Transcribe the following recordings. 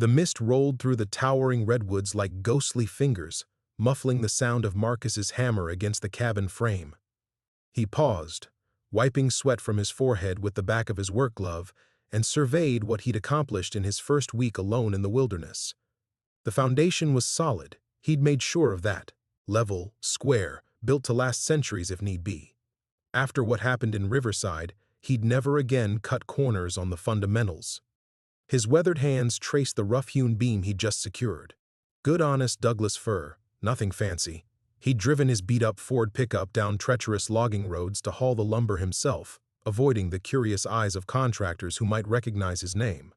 The mist rolled through the towering redwoods like ghostly fingers, muffling the sound of Marcus's hammer against the cabin frame. He paused, wiping sweat from his forehead with the back of his work glove, and surveyed what he'd accomplished in his first week alone in the wilderness. The foundation was solid, he'd made sure of that. Level, square, built to last centuries if need be. After what happened in Riverside, he'd never again cut corners on the fundamentals. His weathered hands traced the rough-hewn beam he'd just secured. Good honest Douglas fir, nothing fancy. He'd driven his beat-up Ford pickup down treacherous logging roads to haul the lumber himself, avoiding the curious eyes of contractors who might recognize his name.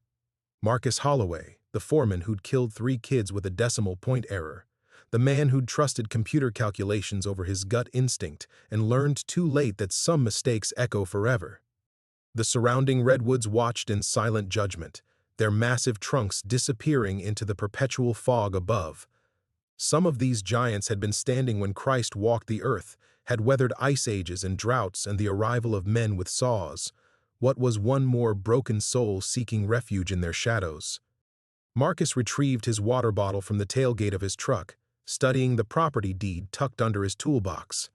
Marcus Holloway, the foreman who'd killed 3 kids with a decimal point error. The man who'd trusted computer calculations over his gut instinct and learned too late that some mistakes echo forever. The surrounding redwoods watched in silent judgment, their massive trunks disappearing into the perpetual fog above. Some of these giants had been standing when Christ walked the earth, had weathered ice ages and droughts and the arrival of men with saws. What was one more broken soul seeking refuge in their shadows? Marcus retrieved his water bottle from the tailgate of his truck, studying the property deed tucked under his toolbox.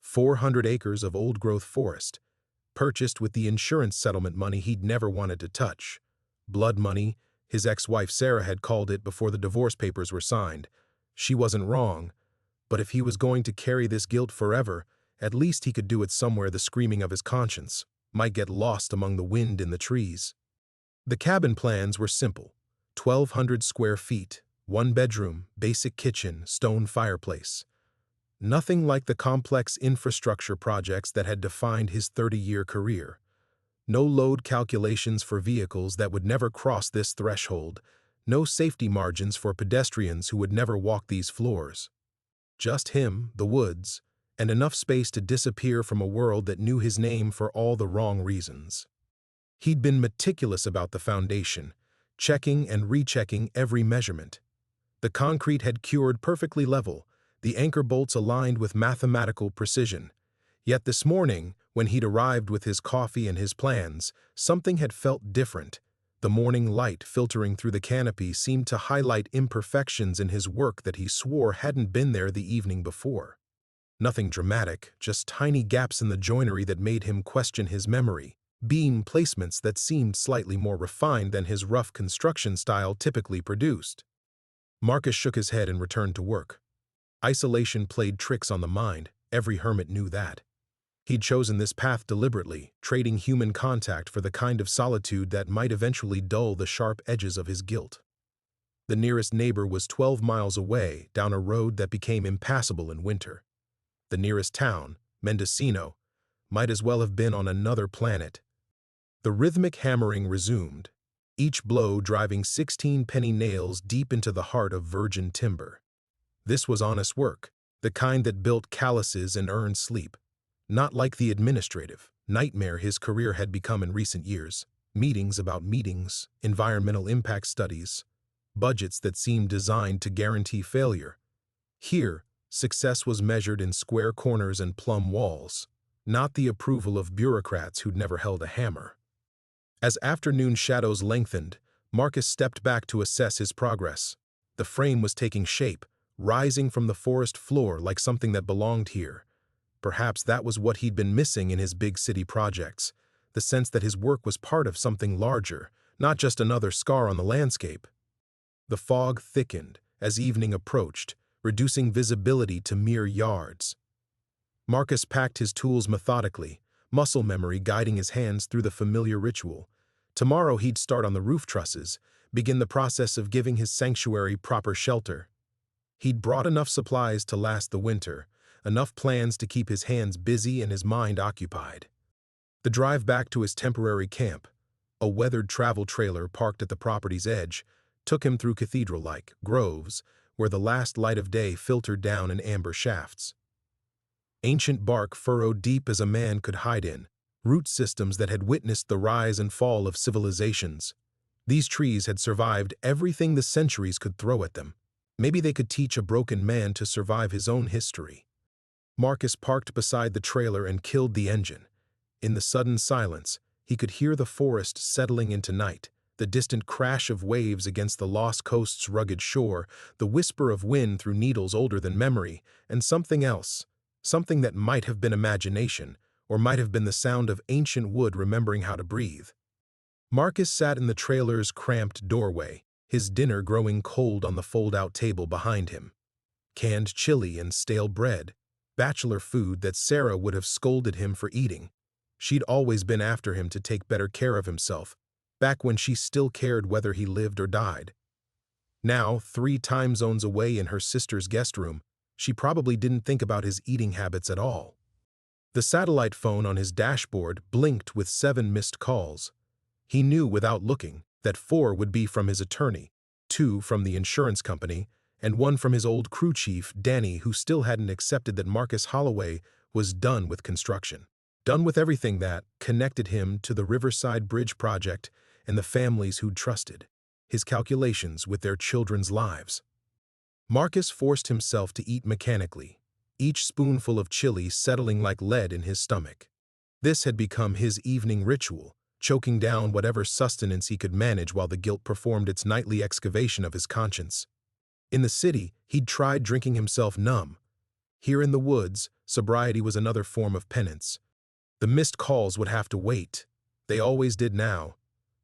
400 acres of old-growth forest, purchased with the insurance settlement money he'd never wanted to touch. Blood money, his ex-wife Sarah had called it before the divorce papers were signed. She wasn't wrong, but if he was going to carry this guilt forever, at least he could do it somewhere the screaming of his conscience might get lost among the wind in the trees. The cabin plans were simple: 1,200 square feet, 1 bedroom, basic kitchen, stone fireplace. Nothing like the complex infrastructure projects that had defined his 30-year career. No load calculations for vehicles that would never cross this threshold. No safety margins for pedestrians who would never walk these floors. Just him, the woods, and enough space to disappear from a world that knew his name for all the wrong reasons. He'd been meticulous about the foundation, checking and rechecking every measurement. The concrete had cured perfectly level, the anchor bolts aligned with mathematical precision. Yet this morning, when he'd arrived with his coffee and his plans, something had felt different. The morning light filtering through the canopy seemed to highlight imperfections in his work that he swore hadn't been there the evening before. Nothing dramatic, just tiny gaps in the joinery that made him question his memory, beam placements that seemed slightly more refined than his rough construction style typically produced. Marcus shook his head and returned to work. Isolation played tricks on the mind, every hermit knew that. He'd chosen this path deliberately, trading human contact for the kind of solitude that might eventually dull the sharp edges of his guilt. The nearest neighbor was 12 miles away, down a road that became impassable in winter. The nearest town, Mendocino, might as well have been on another planet. The rhythmic hammering resumed, each blow driving 16 penny nails deep into the heart of virgin timber. This was honest work, the kind that built calluses and earned sleep. Not like the administrative nightmare his career had become in recent years. Meetings about meetings, environmental impact studies, budgets that seemed designed to guarantee failure. Here, success was measured in square corners and plumb walls, not the approval of bureaucrats who'd never held a hammer. As afternoon shadows lengthened, Marcus stepped back to assess his progress. The frame was taking shape, rising from the forest floor like something that belonged here. Perhaps that was what he'd been missing in his big city projects, the sense that his work was part of something larger, not just another scar on the landscape. The fog thickened as evening approached, reducing visibility to mere yards. Marcus packed his tools methodically, muscle memory guiding his hands through the familiar ritual. Tomorrow he'd start on the roof trusses, begin the process of giving his sanctuary proper shelter. He'd brought enough supplies to last the winter, enough plans to keep his hands busy and his mind occupied. The drive back to his temporary camp, a weathered travel trailer parked at the property's edge, took him through cathedral-like groves where the last light of day filtered down in amber shafts. Ancient bark furrowed deep as a man could hide in, root systems that had witnessed the rise and fall of civilizations. These trees had survived everything the centuries could throw at them. Maybe they could teach a broken man to survive his own history. Marcus parked beside the trailer and killed the engine. In the sudden silence, he could hear the forest settling into night, the distant crash of waves against the lost coast's rugged shore, the whisper of wind through needles older than memory, and something else, something that might have been imagination, or might have been the sound of ancient wood remembering how to breathe. Marcus sat in the trailer's cramped doorway, his dinner growing cold on the fold-out table behind him. Canned chili and stale bread, bachelor food that Sarah would have scolded him for eating. She'd always been after him to take better care of himself, back when she still cared whether he lived or died. Now, 3 time zones away in her sister's guest room, she probably didn't think about his eating habits at all. The satellite phone on his dashboard blinked with 7 missed calls. He knew without looking that 4 would be from his attorney, 2 from the insurance company, and 1 from his old crew chief, Danny, who still hadn't accepted that Marcus Holloway was done with construction. Done with everything that connected him to the Riverside Bridge project and the families who'd trusted, his calculations with their children's lives. Marcus forced himself to eat mechanically, each spoonful of chili settling like lead in his stomach. This had become his evening ritual, choking down whatever sustenance he could manage while the guilt performed its nightly excavation of his conscience. In the city, he'd tried drinking himself numb. Here in the woods, sobriety was another form of penance. The missed calls would have to wait. They always did now.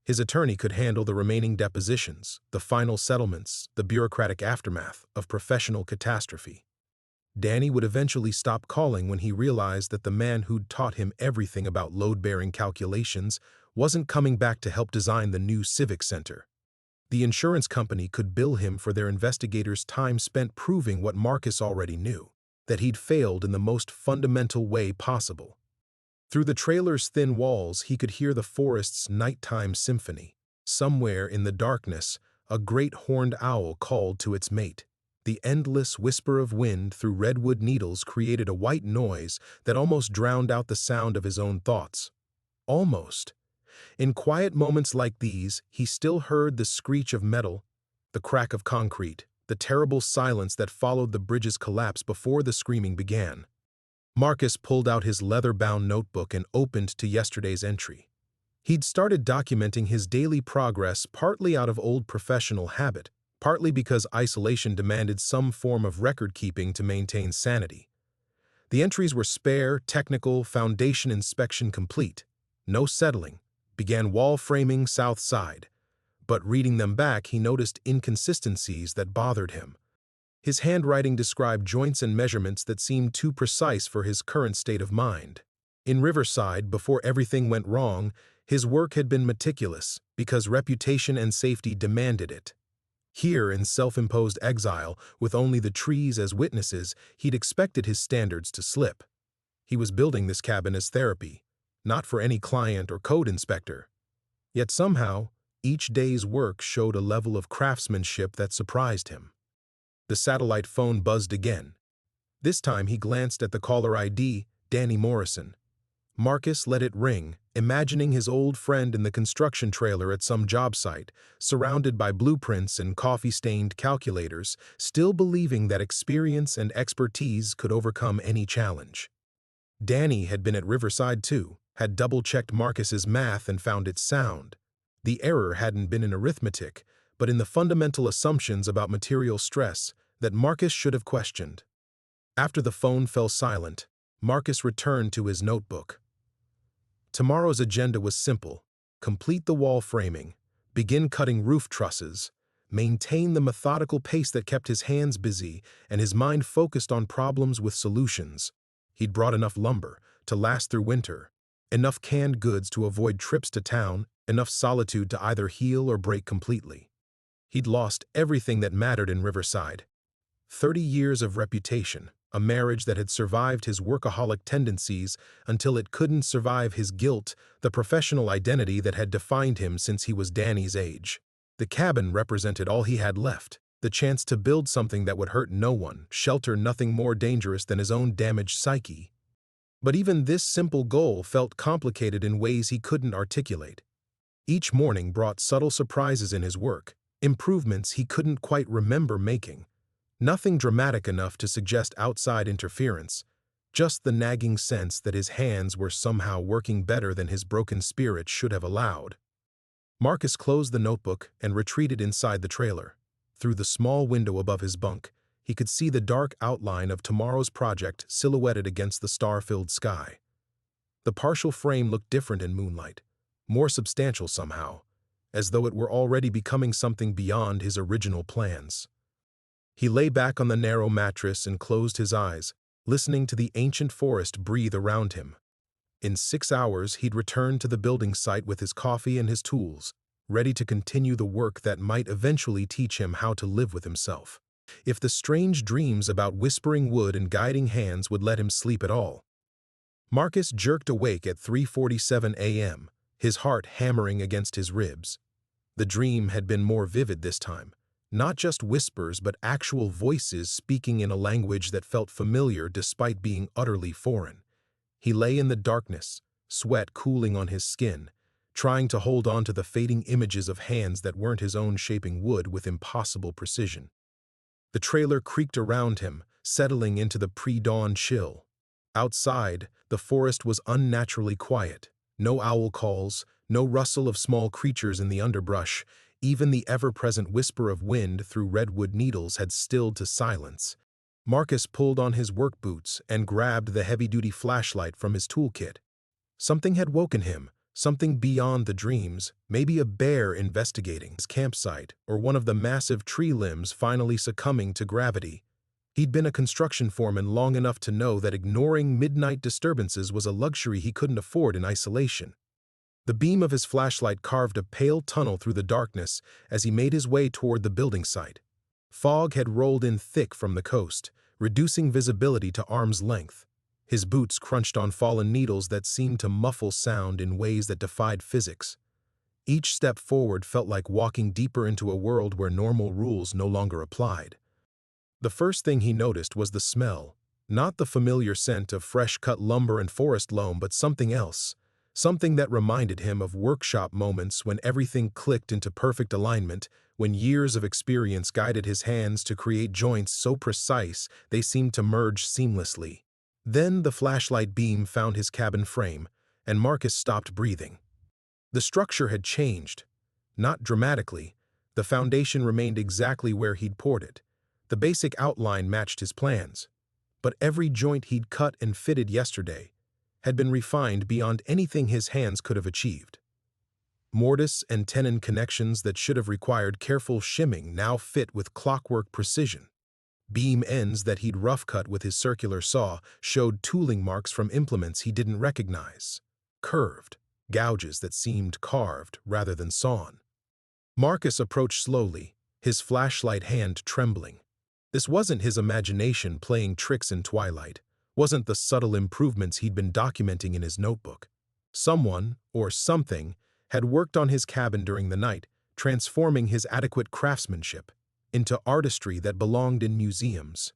His attorney could handle the remaining depositions, the final settlements, the bureaucratic aftermath of professional catastrophe. Danny would eventually stop calling when he realized that the man who'd taught him everything about load-bearing calculations wasn't coming back to help design the new civic center. The insurance company could bill him for their investigators' time spent proving what Marcus already knew, that he'd failed in the most fundamental way possible. Through the trailer's thin walls, he could hear the forest's nighttime symphony. Somewhere in the darkness, a great horned owl called to its mate. The endless whisper of wind through redwood needles created a white noise that almost drowned out the sound of his own thoughts. Almost. In quiet moments like these, he still heard the screech of metal, the crack of concrete, the terrible silence that followed the bridge's collapse before the screaming began. Marcus pulled out his leather-bound notebook and opened to yesterday's entry. He'd started documenting his daily progress partly out of old professional habit, partly because isolation demanded some form of record-keeping to maintain sanity. The entries were spare, technical, foundation inspection complete. No settling. Began wall framing south side. But reading them back, he noticed inconsistencies that bothered him. His handwriting described joints and measurements that seemed too precise for his current state of mind. In Riverside, before everything went wrong, his work had been meticulous because reputation and safety demanded it. Here, in self-imposed exile, with only the trees as witnesses, he'd expected his standards to slip. He was building this cabin as therapy, not for any client or code inspector. Yet somehow, each day's work showed a level of craftsmanship that surprised him. The satellite phone buzzed again. This time he glanced at the caller ID, Danny Morrison. Marcus let it ring, imagining his old friend in the construction trailer at some job site, surrounded by blueprints and coffee-stained calculators, still believing that experience and expertise could overcome any challenge. Danny had been at Riverside too, had double-checked Marcus's math and found it sound. The error hadn't been in arithmetic, but in the fundamental assumptions about material stress that Marcus should have questioned. After the phone fell silent, Marcus returned to his notebook. Tomorrow's agenda was simple: complete the wall framing, begin cutting roof trusses, maintain the methodical pace that kept his hands busy and his mind focused on problems with solutions. He'd brought enough lumber to last through winter, enough canned goods to avoid trips to town, enough solitude to either heal or break completely. He'd lost everything that mattered in Riverside. 30 years of reputation, a marriage that had survived his workaholic tendencies until it couldn't survive his guilt, the professional identity that had defined him since he was Danny's age. The cabin represented all he had left, the chance to build something that would hurt no one, shelter nothing more dangerous than his own damaged psyche. But even this simple goal felt complicated in ways he couldn't articulate. Each morning brought subtle surprises in his work, improvements he couldn't quite remember making. Nothing dramatic enough to suggest outside interference, just the nagging sense that his hands were somehow working better than his broken spirit should have allowed. Marcus closed the notebook and retreated inside the trailer. Through the small window above his bunk, he could see the dark outline of tomorrow's project silhouetted against the star-filled sky. The partial frame looked different in moonlight, more substantial somehow, as though it were already becoming something beyond his original plans. He lay back on the narrow mattress and closed his eyes, listening to the ancient forest breathe around him. In 6 hours, he'd return to the building site with his coffee and his tools, ready to continue the work that might eventually teach him how to live with himself. If the strange dreams about whispering wood and guiding hands would let him sleep at all. Marcus jerked awake at 3:47 a.m., his heart hammering against his ribs. The dream had been more vivid this time, not just whispers but actual voices speaking in a language that felt familiar despite being utterly foreign. He lay in the darkness, sweat cooling on his skin, trying to hold on to the fading images of hands that weren't his own shaping wood with impossible precision. The trailer creaked around him, settling into the pre-dawn chill. Outside, the forest was unnaturally quiet. No owl calls, no rustle of small creatures in the underbrush. Even the ever-present whisper of wind through redwood needles had stilled to silence. Marcus pulled on his work boots and grabbed the heavy-duty flashlight from his toolkit. Something had woken him, something beyond the dreams, maybe a bear investigating his campsite or one of the massive tree limbs finally succumbing to gravity. He'd been a construction foreman long enough to know that ignoring midnight disturbances was a luxury he couldn't afford in isolation. The beam of his flashlight carved a pale tunnel through the darkness as he made his way toward the building site. Fog had rolled in thick from the coast, reducing visibility to arm's length. His boots crunched on fallen needles that seemed to muffle sound in ways that defied physics. Each step forward felt like walking deeper into a world where normal rules no longer applied. The first thing he noticed was the smell, not the familiar scent of fresh-cut lumber and forest loam, but something else, something that reminded him of workshop moments when everything clicked into perfect alignment, when years of experience guided his hands to create joints so precise they seemed to merge seamlessly. Then the flashlight beam found his cabin frame, and Marcus stopped breathing. The structure had changed. Not dramatically. The foundation remained exactly where he'd poured it. The basic outline matched his plans. But every joint he'd cut and fitted yesterday had been refined beyond anything his hands could have achieved. Mortise and tenon connections that should have required careful shimming now fit with clockwork precision. Beam ends that he'd rough-cut with his circular saw showed tooling marks from implements he didn't recognize. Curved, gouges that seemed carved rather than sawn. Marcus approached slowly, his flashlight hand trembling. This wasn't his imagination playing tricks in twilight, wasn't the subtle improvements he'd been documenting in his notebook. Someone, or something, had worked on his cabin during the night, transforming his adequate craftsmanship into artistry that belonged in museums.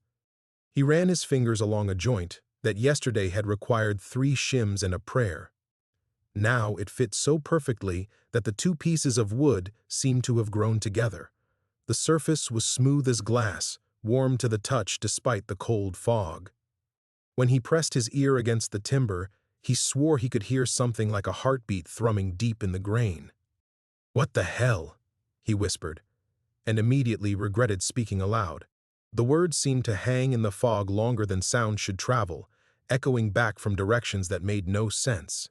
He ran his fingers along a joint that yesterday had required 3 shims and a prayer. Now it fit so perfectly that the 2 pieces of wood seemed to have grown together. The surface was smooth as glass, warm to the touch despite the cold fog. When he pressed his ear against the timber, he swore he could hear something like a heartbeat thrumming deep in the grain. "What the hell?" he whispered, and immediately regretted speaking aloud. The words seemed to hang in the fog longer than sound should travel, echoing back from directions that made no sense.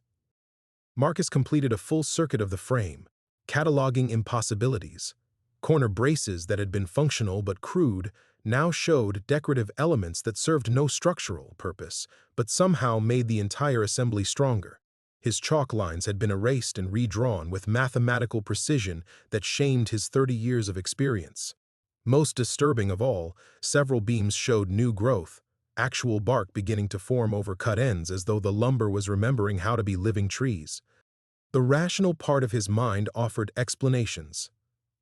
Marcus completed a full circuit of the frame, cataloging impossibilities. Corner braces that had been functional but crude now showed decorative elements that served no structural purpose, but somehow made the entire assembly stronger. His chalk lines had been erased and redrawn with mathematical precision that shamed his 30 years of experience. Most disturbing of all, several beams showed new growth, actual bark beginning to form over cut ends as though the lumber was remembering how to be living trees. The rational part of his mind offered explanations.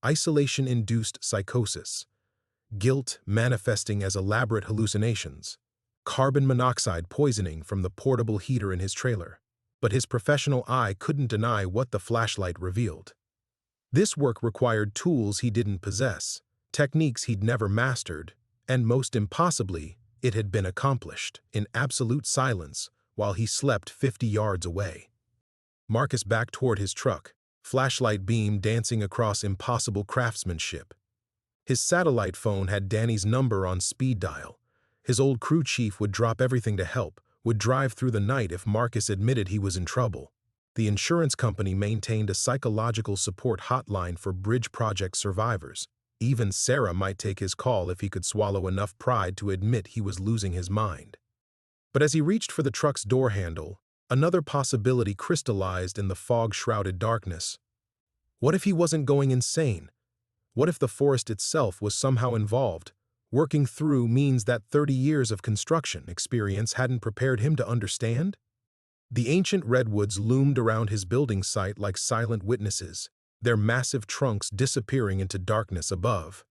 Isolation-induced psychosis. Guilt manifesting as elaborate hallucinations. Carbon monoxide poisoning from the portable heater in his trailer. But his professional eye couldn't deny what the flashlight revealed. This work required tools he didn't possess, techniques he'd never mastered, and most impossibly, it had been accomplished in absolute silence while he slept 50 yards away. Marcus backed toward his truck, flashlight beam dancing across impossible craftsmanship. His satellite phone had Danny's number on speed dial. His old crew chief would drop everything to help, would drive through the night if Marcus admitted he was in trouble. The insurance company maintained a psychological support hotline for bridge project survivors. Even Sarah might take his call if he could swallow enough pride to admit he was losing his mind. But as he reached for the truck's door handle, another possibility crystallized in the fog-shrouded darkness. What if he wasn't going insane? What if the forest itself was somehow involved? Working through means that 30 years of construction experience hadn't prepared him to understand? The ancient redwoods loomed around his building site like silent witnesses, their massive trunks disappearing into darkness above.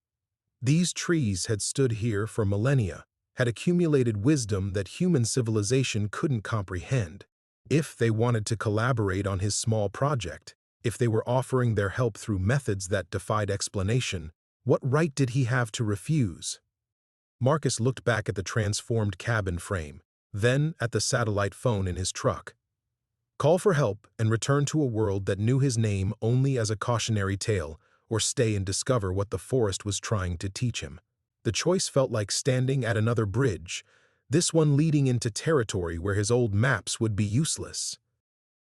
These trees had stood here for millennia, had accumulated wisdom that human civilization couldn't comprehend. If they wanted to collaborate on his small project, if they were offering their help through methods that defied explanation, what right did he have to refuse? Marcus looked back at the transformed cabin frame, then at the satellite phone in his truck. Call for help and return to a world that knew his name only as a cautionary tale, or stay and discover what the forest was trying to teach him. The choice felt like standing at another bridge, this one leading into territory where his old maps would be useless.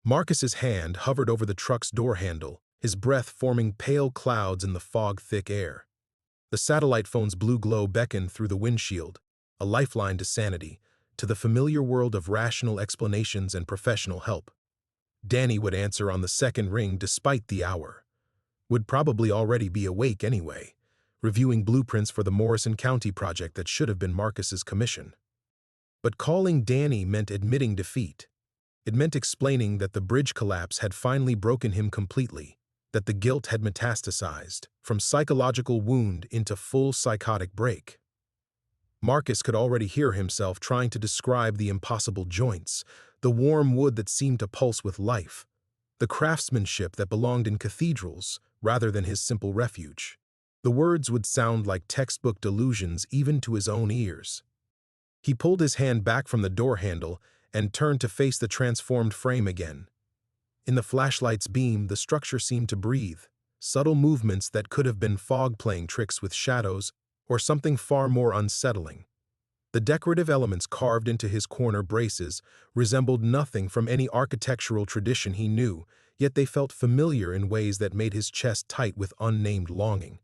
Marcus's hand hovered over the truck's door handle, his breath forming pale clouds in the fog-thick air. The satellite phone's blue glow beckoned through the windshield, a lifeline to sanity, to the familiar world of rational explanations and professional help. Danny would answer on the second ring despite the hour. Would probably already be awake anyway, reviewing blueprints for the Morrison County project that should have been Marcus's commission. But calling Danny meant admitting defeat. It meant explaining that the bridge collapse had finally broken him completely, that the guilt had metastasized, from psychological wound into full psychotic break. Marcus could already hear himself trying to describe the impossible joints, the warm wood that seemed to pulse with life, the craftsmanship that belonged in cathedrals rather than his simple refuge. The words would sound like textbook delusions even to his own ears. He pulled his hand back from the door handle and turned to face the transformed frame again. In the flashlight's beam, the structure seemed to breathe, subtle movements that could have been fog playing tricks with shadows or something far more unsettling. The decorative elements carved into his corner braces resembled nothing from any architectural tradition he knew, yet they felt familiar in ways that made his chest tight with unnamed longing.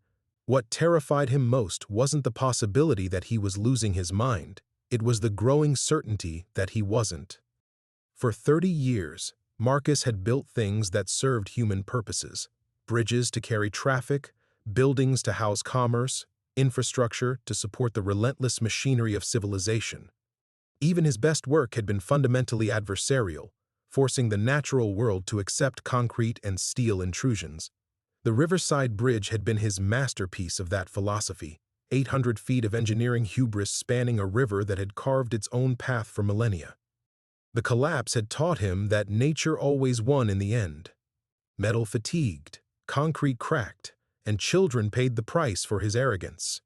What terrified him most wasn't the possibility that he was losing his mind. It was the growing certainty that he wasn't. For 30 years, Marcus had built things that served human purposes: bridges to carry traffic, buildings to house commerce, infrastructure to support the relentless machinery of civilization. Even his best work had been fundamentally adversarial, forcing the natural world to accept concrete and steel intrusions. The Riverside Bridge had been his masterpiece of that philosophy, 800 feet of engineering hubris spanning a river that had carved its own path for millennia. The collapse had taught him that nature always won in the end. Metal fatigued, concrete cracked, and children paid the price for his arrogance.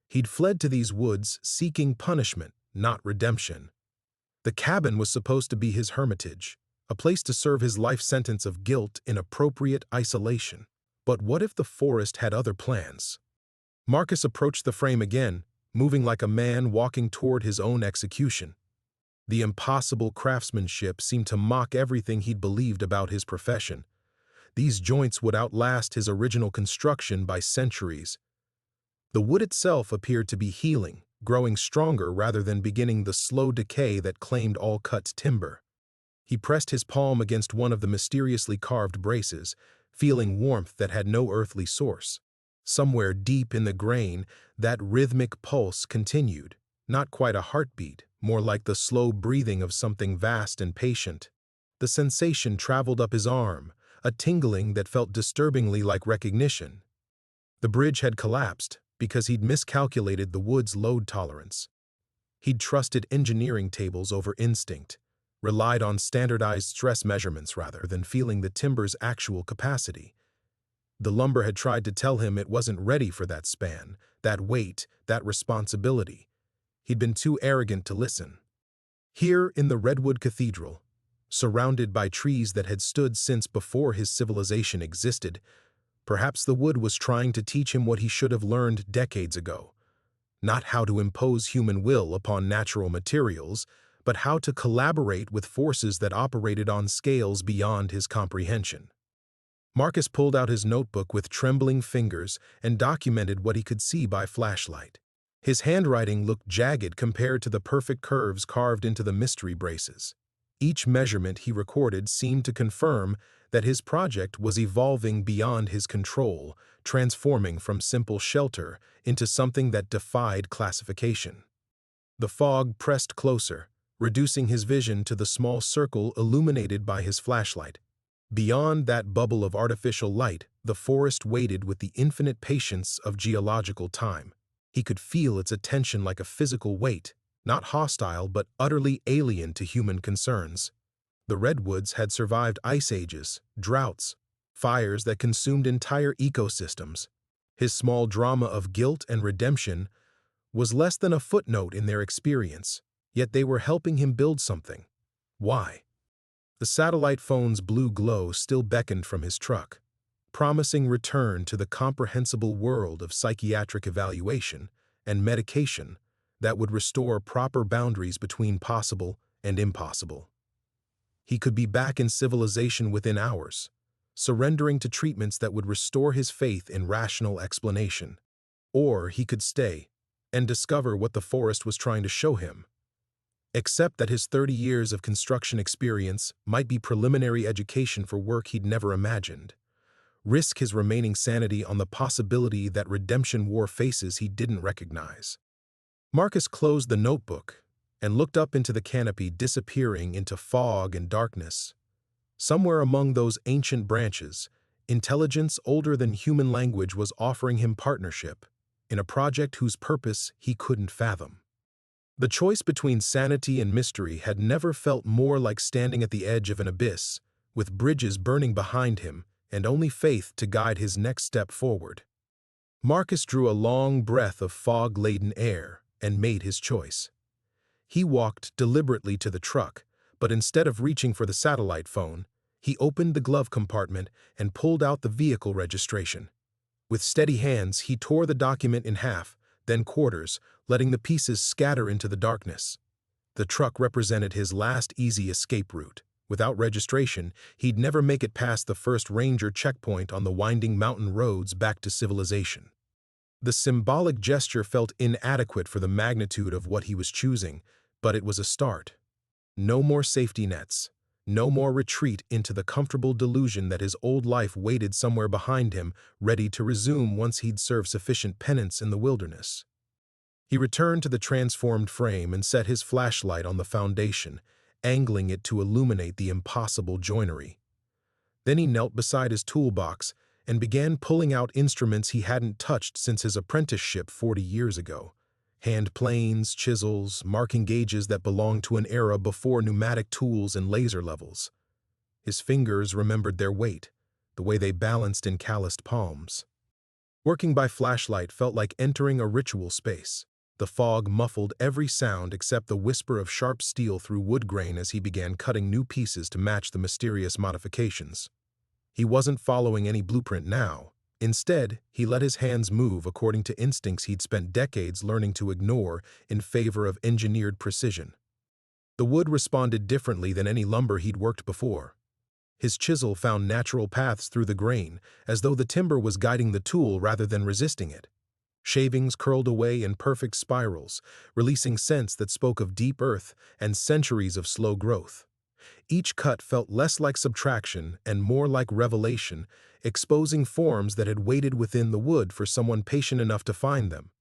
He'd fled to these woods seeking punishment, not redemption. The cabin was supposed to be his hermitage, a place to serve his life sentence of guilt in appropriate isolation. But what if the forest had other plans? Marcus approached the frame again, moving like a man walking toward his own execution. The impossible craftsmanship seemed to mock everything he'd believed about his profession. These joints would outlast his original construction by centuries. The wood itself appeared to be healing, growing stronger rather than beginning the slow decay that claimed all cut timber. He pressed his palm against one of the mysteriously carved braces, feeling warmth that had no earthly source. Somewhere deep in the grain, that rhythmic pulse continued, not quite a heartbeat, more like the slow breathing of something vast and patient. The sensation traveled up his arm, a tingling that felt disturbingly like recognition. The bridge had collapsed because he'd miscalculated the wood's load tolerance. He'd trusted engineering tables over instinct, relied on standardized stress measurements rather than feeling the timber's actual capacity. The lumber had tried to tell him it wasn't ready for that span, that weight, that responsibility. He'd been too arrogant to listen. Here in the Redwood Cathedral, surrounded by trees that had stood since before his civilization existed. Perhaps the wood was trying to teach him what he should have learned decades ago. Not how to impose human will upon natural materials, but how to collaborate with forces that operated on scales beyond his comprehension. Marcus pulled out his notebook with trembling fingers and documented what he could see by flashlight. His handwriting looked jagged compared to the perfect curves carved into the mystery braces. Each measurement he recorded seemed to confirm that his project was evolving beyond his control, transforming from simple shelter into something that defied classification. The fog pressed closer, reducing his vision to the small circle illuminated by his flashlight. Beyond that bubble of artificial light, the forest waited with the infinite patience of geological time. He could feel its attention like a physical weight, not hostile but utterly alien to human concerns. The redwoods had survived ice ages, droughts, fires that consumed entire ecosystems. His small drama of guilt and redemption was less than a footnote in their experience, yet they were helping him build something. Why? The satellite phone's blue glow still beckoned from his truck, promising return to the comprehensible world of psychiatric evaluation and medication that would restore proper boundaries between possible and impossible. He could be back in civilization within hours, surrendering to treatments that would restore his faith in rational explanation. Or he could stay and discover what the forest was trying to show him. Except that his 30 years of construction experience might be preliminary education for work he'd never imagined. Risk his remaining sanity on the possibility that redemption wore faces he didn't recognize. Marcus closed the notebook and looked up into the canopy, disappearing into fog and darkness. Somewhere among those ancient branches, intelligence older than human language was offering him partnership in a project whose purpose he couldn't fathom. The choice between sanity and mystery had never felt more like standing at the edge of an abyss, with bridges burning behind him and only faith to guide his next step forward. Marcus drew a long breath of fog-laden air and made his choice. He walked deliberately to the truck, but instead of reaching for the satellite phone, he opened the glove compartment and pulled out the vehicle registration. With steady hands, he tore the document in half, then quarters, letting the pieces scatter into the darkness. The truck represented his last easy escape route. Without registration, he'd never make it past the first ranger checkpoint on the winding mountain roads back to civilization. The symbolic gesture felt inadequate for the magnitude of what he was choosing, but it was a start. No more safety nets. No more retreat into the comfortable delusion that his old life waited somewhere behind him, ready to resume once he'd served sufficient penance in the wilderness. He returned to the transformed frame and set his flashlight on the foundation, angling it to illuminate the impossible joinery. Then he knelt beside his toolbox and began pulling out instruments he hadn't touched since his apprenticeship 40 years ago. Hand planes, chisels, marking gauges that belonged to an era before pneumatic tools and laser levels. His fingers remembered their weight, the way they balanced in calloused palms. Working by flashlight felt like entering a ritual space. The fog muffled every sound except the whisper of sharp steel through wood grain as he began cutting new pieces to match the mysterious modifications. He wasn't following any blueprint now. Instead, he let his hands move according to instincts he'd spent decades learning to ignore in favor of engineered precision. The wood responded differently than any lumber he'd worked before. His chisel found natural paths through the grain, as though the timber was guiding the tool rather than resisting it. Shavings curled away in perfect spirals, releasing scents that spoke of deep earth and centuries of slow growth. Each cut felt less like subtraction and more like revelation, exposing forms that had waited within the wood for someone patient enough to find them.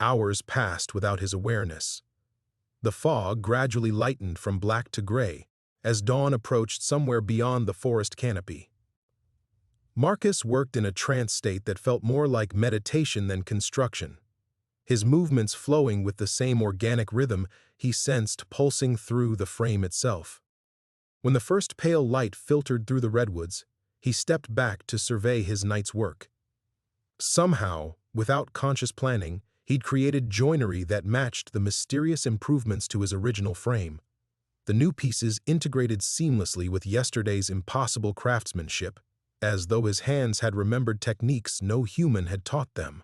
Hours passed without his awareness. The fog gradually lightened from black to gray as dawn approached somewhere beyond the forest canopy. Marcus worked in a trance state that felt more like meditation than construction, his movements flowing with the same organic rhythm he sensed pulsing through the frame itself. When the first pale light filtered through the redwoods, he stepped back to survey his night's work. Somehow, without conscious planning, he'd created joinery that matched the mysterious improvements to his original frame. The new pieces integrated seamlessly with yesterday's impossible craftsmanship, as though his hands had remembered techniques no human had taught them.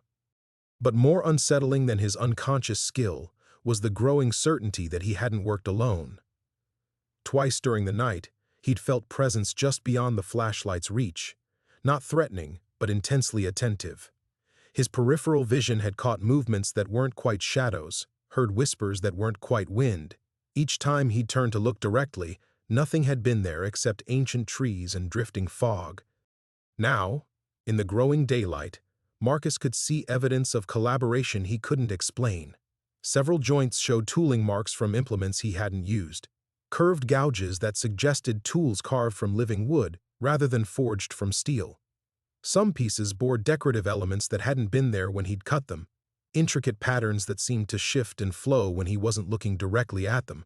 But more unsettling than his unconscious skill was the growing certainty that he hadn't worked alone. Twice during the night, he'd felt presence just beyond the flashlight's reach, not threatening, but intensely attentive. His peripheral vision had caught movements that weren't quite shadows, heard whispers that weren't quite wind. Each time he'd turned to look directly, nothing had been there except ancient trees and drifting fog. Now, in the growing daylight, Marcus could see evidence of collaboration he couldn't explain. Several joints showed tooling marks from implements he hadn't used, curved gouges that suggested tools carved from living wood rather than forged from steel. Some pieces bore decorative elements that hadn't been there when he'd cut them, intricate patterns that seemed to shift and flow when he wasn't looking directly at them.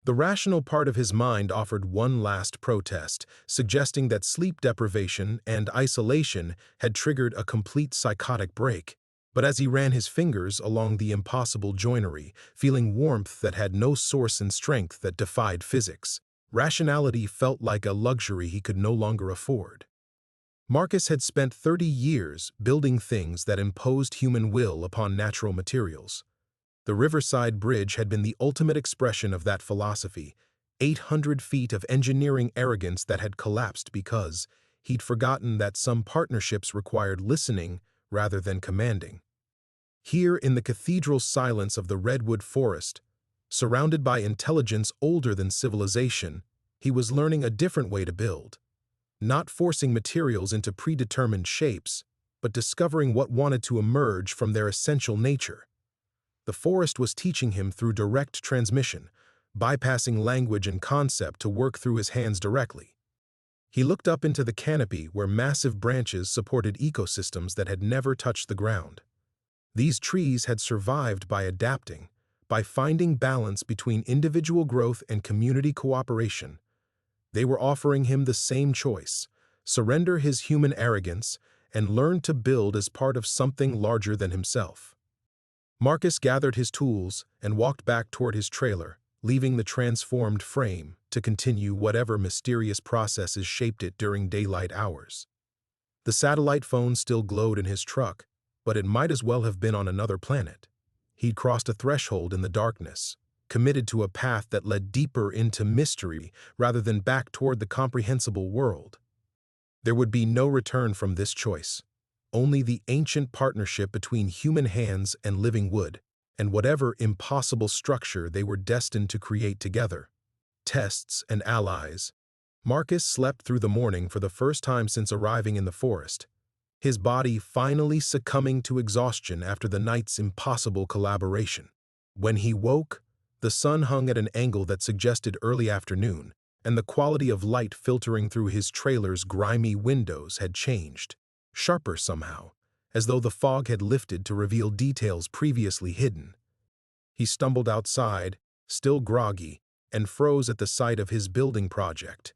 The rational part of his mind offered one last protest, suggesting that sleep deprivation and isolation had triggered a complete psychotic break. But as he ran his fingers along the impossible joinery, feeling warmth that had no source and strength that defied physics, rationality felt like a luxury he could no longer afford. Marcus had spent 30 years building things that imposed human will upon natural materials. The Riverside Bridge had been the ultimate expression of that philosophy, 800 feet of engineering arrogance that had collapsed because he'd forgotten that some partnerships required listening rather than commanding. Here in the cathedral silence of the redwood forest, surrounded by intelligence older than civilization, he was learning a different way to build. Not forcing materials into predetermined shapes, but discovering what wanted to emerge from their essential nature. The forest was teaching him through direct transmission, bypassing language and concept to work through his hands directly. He looked up into the canopy where massive branches supported ecosystems that had never touched the ground. These trees had survived by adapting, by finding balance between individual growth and community cooperation. They were offering him the same choice: surrender his human arrogance and learn to build as part of something larger than himself. Marcus gathered his tools and walked back toward his trailer, leaving the transformed frame to continue whatever mysterious processes shaped it during daylight hours. The satellite phone still glowed in his truck, but it might as well have been on another planet. He'd crossed a threshold in the darkness, committed to a path that led deeper into mystery rather than back toward the comprehensible world. There would be no return from this choice, only the ancient partnership between human hands and living wood, and whatever impossible structure they were destined to create together. Tests and allies. Marcus slept through the morning for the first time since arriving in the forest, his body finally succumbing to exhaustion after the night's impossible collaboration. When he woke, the sun hung at an angle that suggested early afternoon, and the quality of light filtering through his trailer's grimy windows had changed, sharper somehow, as though the fog had lifted to reveal details previously hidden. He stumbled outside, still groggy, and froze at the sight of his building project.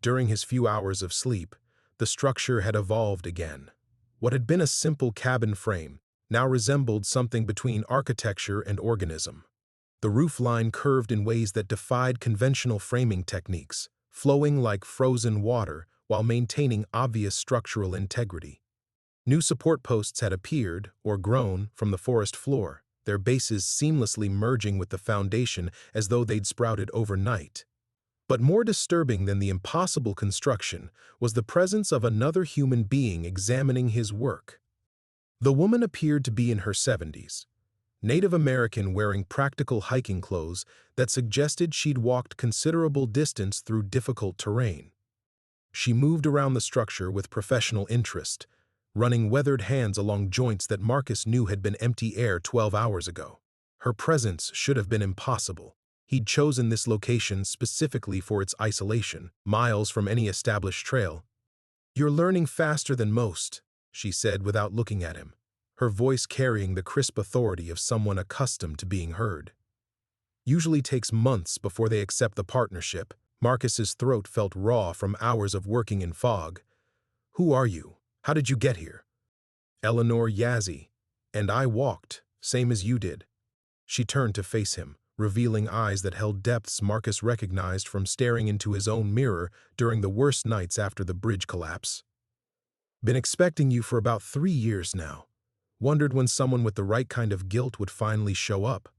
During his few hours of sleep, the structure had evolved again. What had been a simple cabin frame now resembled something between architecture and organism. The roof line curved in ways that defied conventional framing techniques, flowing like frozen water while maintaining obvious structural integrity. New support posts had appeared, or grown, from the forest floor, their bases seamlessly merging with the foundation as though they'd sprouted overnight. But more disturbing than the impossible construction was the presence of another human being examining his work. The woman appeared to be in her 70s, Native American, wearing practical hiking clothes that suggested she'd walked considerable distance through difficult terrain. She moved around the structure with professional interest, running weathered hands along joints that Marcus knew had been empty air 12 hours ago. Her presence should have been impossible. He'd chosen this location specifically for its isolation, miles from any established trail. "You're learning faster than most," she said without looking at him, her voice carrying the crisp authority of someone accustomed to being heard. Usually takes months before they accept the partnership. Marcus's throat felt raw from hours of working in fog. "Who are you? How did you get here?" "Eleanor Yazzie. And I walked, same as you did." She turned to face him, revealing eyes that held depths Marcus recognized from staring into his own mirror during the worst nights after the bridge collapse. Been expecting you for about 3 years now. Wondered when someone with the right kind of guilt would finally show up.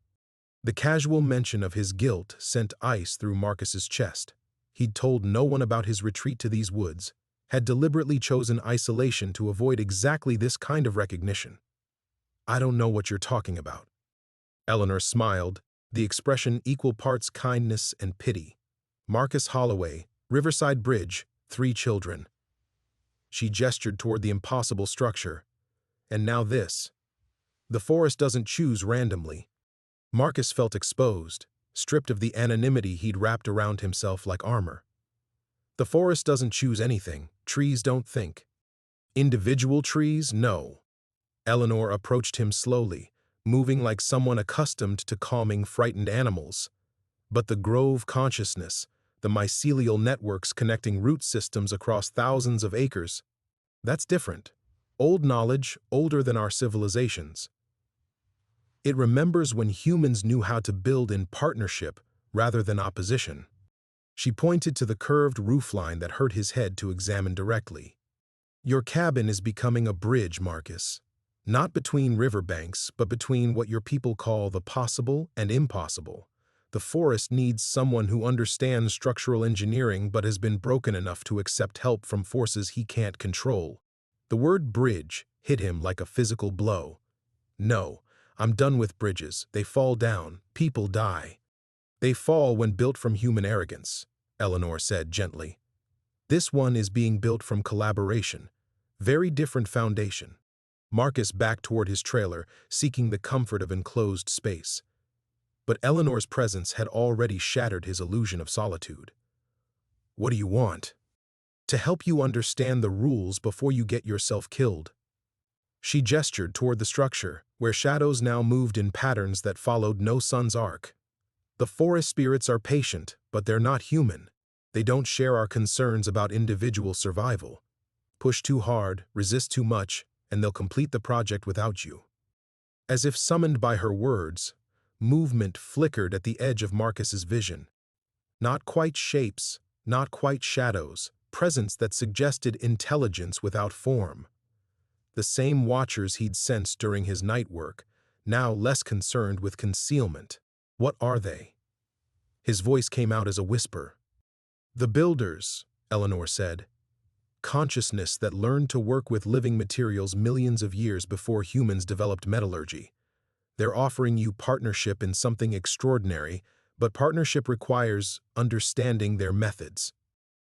The casual mention of his guilt sent ice through Marcus's chest. He'd told no one about his retreat to these woods, had deliberately chosen isolation to avoid exactly this kind of recognition. I don't know what you're talking about. Eleanor smiled, the expression equal parts kindness and pity. Marcus Holloway, Riverside Bridge, 3 children. She gestured toward the impossible structure. And now this. The forest doesn't choose randomly. Marcus felt exposed, stripped of the anonymity he'd wrapped around himself like armor. The forest doesn't choose anything. Trees don't think. Individual trees? No. Eleanor approached him slowly, moving like someone accustomed to calming frightened animals. But the grove consciousness, the mycelial networks connecting root systems across thousands of acres, that's different. Old knowledge, older than our civilizations. It remembers when humans knew how to build in partnership rather than opposition. She pointed to the curved roofline that hurt his head to examine directly. Your cabin is becoming a bridge, Marcus. Not between riverbanks, but between what your people call the possible and impossible. The forest needs someone who understands structural engineering but has been broken enough to accept help from forces he can't control. The word bridge hit him like a physical blow. No, I'm done with bridges. They fall down. People die. They fall when built from human arrogance, Eleanor said gently. This one is being built from collaboration. Very different foundation. Marcus backed toward his trailer, seeking the comfort of enclosed space. But Eleanor's presence had already shattered his illusion of solitude. What do you want? To help you understand the rules before you get yourself killed. She gestured toward the structure, where shadows now moved in patterns that followed no sun's arc. The forest spirits are patient, but they're not human. They don't share our concerns about individual survival. Push too hard, resist too much, and they'll complete the project without you. As if summoned by her words, movement flickered at the edge of Marcus's vision. Not quite shapes, not quite shadows, presence that suggested intelligence without form. The same watchers he'd sensed during his night work, now less concerned with concealment. What are they? His voice came out as a whisper. The builders, Eleanor said. Consciousness that learned to work with living materials millions of years before humans developed metallurgy. They're offering you partnership in something extraordinary, but partnership requires understanding their methods.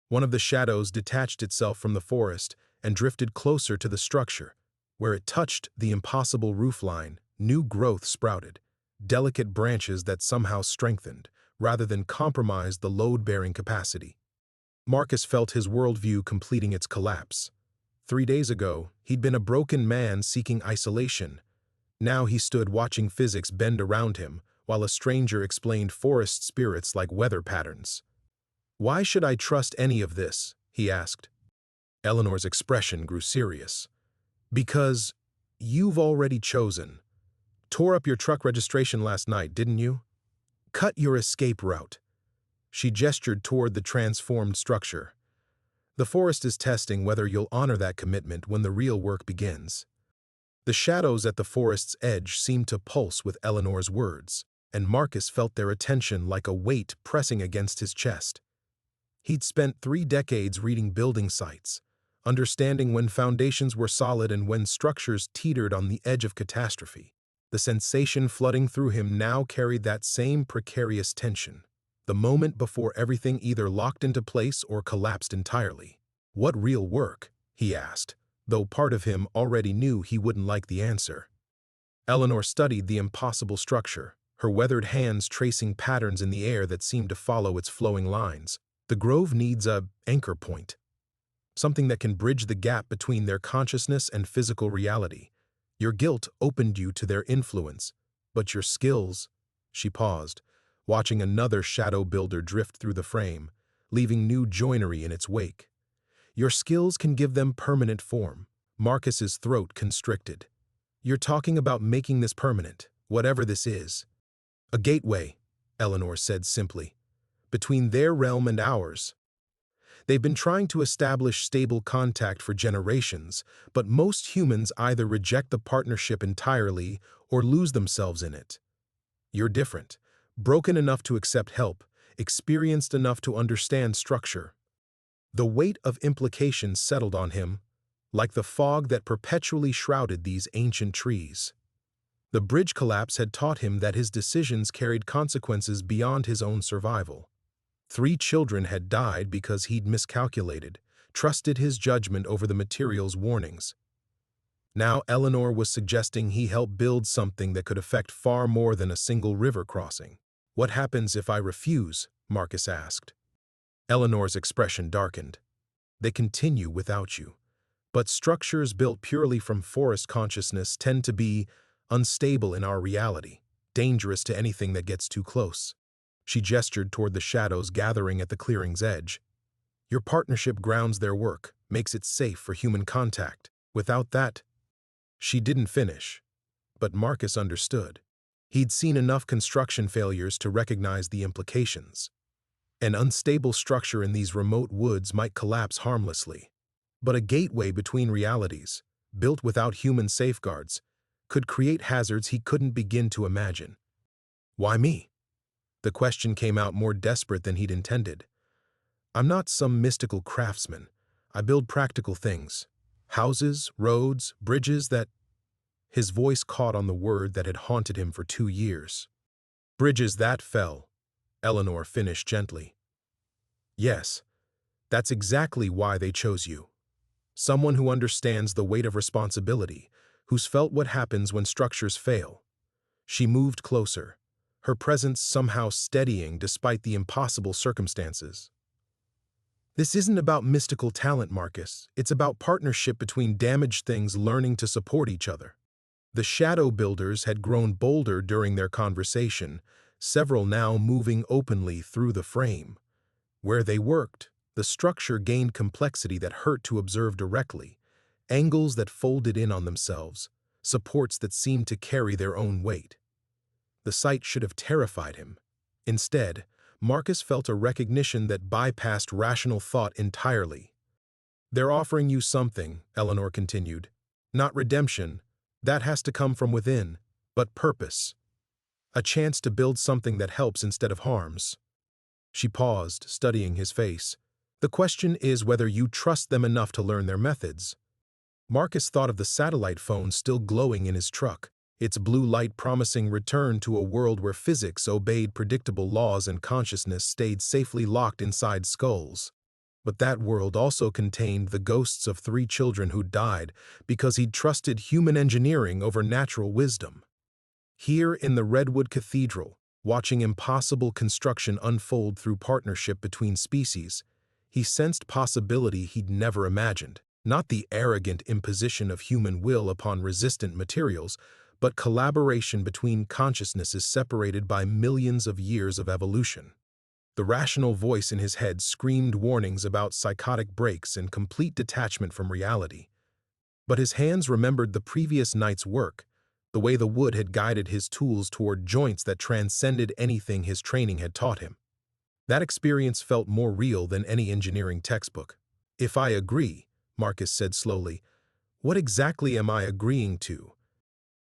One of the shadows detached itself from the forest and drifted closer to the structure. Where it touched the impossible roofline, new growth sprouted, delicate branches that somehow strengthened, rather than compromised the load-bearing capacity. Marcus felt his worldview completing its collapse. 3 days ago, he'd been a broken man seeking isolation. Now he stood watching physics bend around him, while a stranger explained forest spirits like weather patterns. Why should I trust any of this? He asked. Eleanor's expression grew serious. Because you've already chosen. Tore up your truck registration last night, didn't you? Cut your escape route. She gestured toward the transformed structure. The forest is testing whether you'll honor that commitment when the real work begins. The shadows at the forest's edge seemed to pulse with Eleanor's words, and Marcus felt their attention like a weight pressing against his chest. He'd spent 3 decades reading building sites, understanding when foundations were solid and when structures teetered on the edge of catastrophe. The sensation flooding through him now carried that same precarious tension, the moment before everything either locked into place or collapsed entirely. What real work? He asked, though part of him already knew he wouldn't like the answer. Eleanor studied the impossible structure, her weathered hands tracing patterns in the air that seemed to follow its flowing lines. The grove needs an anchor point. Something that can bridge the gap between their consciousness and physical reality. Your guilt opened you to their influence, but your skills... She paused, watching another shadow builder drift through the frame, leaving new joinery in its wake. Your skills can give them permanent form. Marcus's throat constricted. You're talking about making this permanent, whatever this is. A gateway, Eleanor said simply. Between their realm and ours. They've been trying to establish stable contact for generations, but most humans either reject the partnership entirely or lose themselves in it. You're different, broken enough to accept help, experienced enough to understand structure. The weight of implications settled on him, like the fog that perpetually shrouded these ancient trees. The bridge collapse had taught him that his decisions carried consequences beyond his own survival. 3 children had died because he'd miscalculated, trusted his judgment over the material's warnings. Now Eleanor was suggesting he help build something that could affect far more than a single river crossing. "What happens if I refuse?" Marcus asked. Eleanor's expression darkened. "They continue without you. But structures built purely from forest consciousness tend to be unstable in our reality, dangerous to anything that gets too close." She gestured toward the shadows gathering at the clearing's edge. "Your partnership grounds their work, makes it safe for human contact. Without that—" She didn't finish, but Marcus understood. He'd seen enough construction failures to recognize the implications. An unstable structure in these remote woods might collapse harmlessly, but a gateway between realities, built without human safeguards, could create hazards he couldn't begin to imagine. "Why me?" The question came out more desperate than he'd intended. "I'm not some mystical craftsman. I build practical things. Houses, roads, bridges that—" His voice caught on the word that had haunted him for 2 years. "Bridges that fell," Eleanor finished gently. "Yes, that's exactly why they chose you. Someone who understands the weight of responsibility, who's felt what happens when structures fail." She moved closer, her presence somehow steadying despite the impossible circumstances. "This isn't about mystical talent, Marcus. It's about partnership between damaged things learning to support each other." The shadow builders had grown bolder during their conversation, several now moving openly through the frame. Where they worked, the structure gained complexity that hurt to observe directly, angles that folded in on themselves, supports that seemed to carry their own weight. The sight should have terrified him. Instead, Marcus felt a recognition that bypassed rational thought entirely. "They're offering you something," Eleanor continued. "Not redemption, that has to come from within, but purpose. A chance to build something that helps instead of harms." She paused, studying his face. "The question is whether you trust them enough to learn their methods." Marcus thought of the satellite phone still glowing in his truck, its blue light promising return to a world where physics obeyed predictable laws and consciousness stayed safely locked inside skulls. But that world also contained the ghosts of 3 children who died because he'd trusted human engineering over natural wisdom. Here in the Redwood Cathedral, watching impossible construction unfold through partnership between species, he sensed possibility he'd never imagined. Not the arrogant imposition of human will upon resistant materials, but collaboration between consciousnesses separated by millions of years of evolution. The rational voice in his head screamed warnings about psychotic breaks and complete detachment from reality. But his hands remembered the previous night's work, the way the wood had guided his tools toward joints that transcended anything his training had taught him. That experience felt more real than any engineering textbook. "If I agree," Marcus said slowly, "what exactly am I agreeing to?"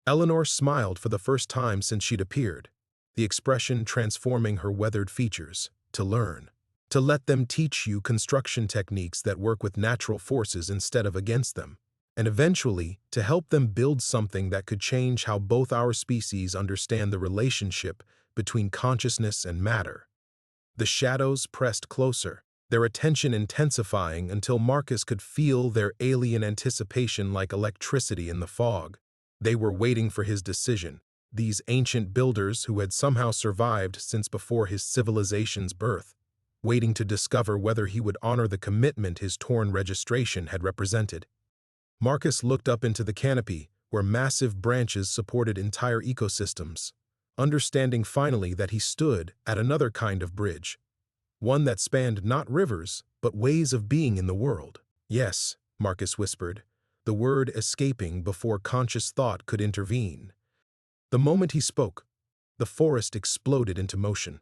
Eleanor smiled for the first time since she'd appeared, the expression transforming her weathered features. "To learn. To let them teach you construction techniques that work with natural forces instead of against them. And eventually, to help them build something that could change how both our species understand the relationship between consciousness and matter." The shadows pressed closer, their attention intensifying until Marcus could feel their alien anticipation like electricity in the fog. They were waiting for his decision, these ancient builders who had somehow survived since before his civilization's birth, waiting to discover whether he would honor the commitment his torn registration had represented. Marcus looked up into the canopy, where massive branches supported entire ecosystems, understanding finally that he stood at another kind of bridge, one that spanned not rivers, but ways of being in the world. "Yes," Marcus whispered, the word escaping before conscious thought could intervene. The moment he spoke, The forest exploded into motion.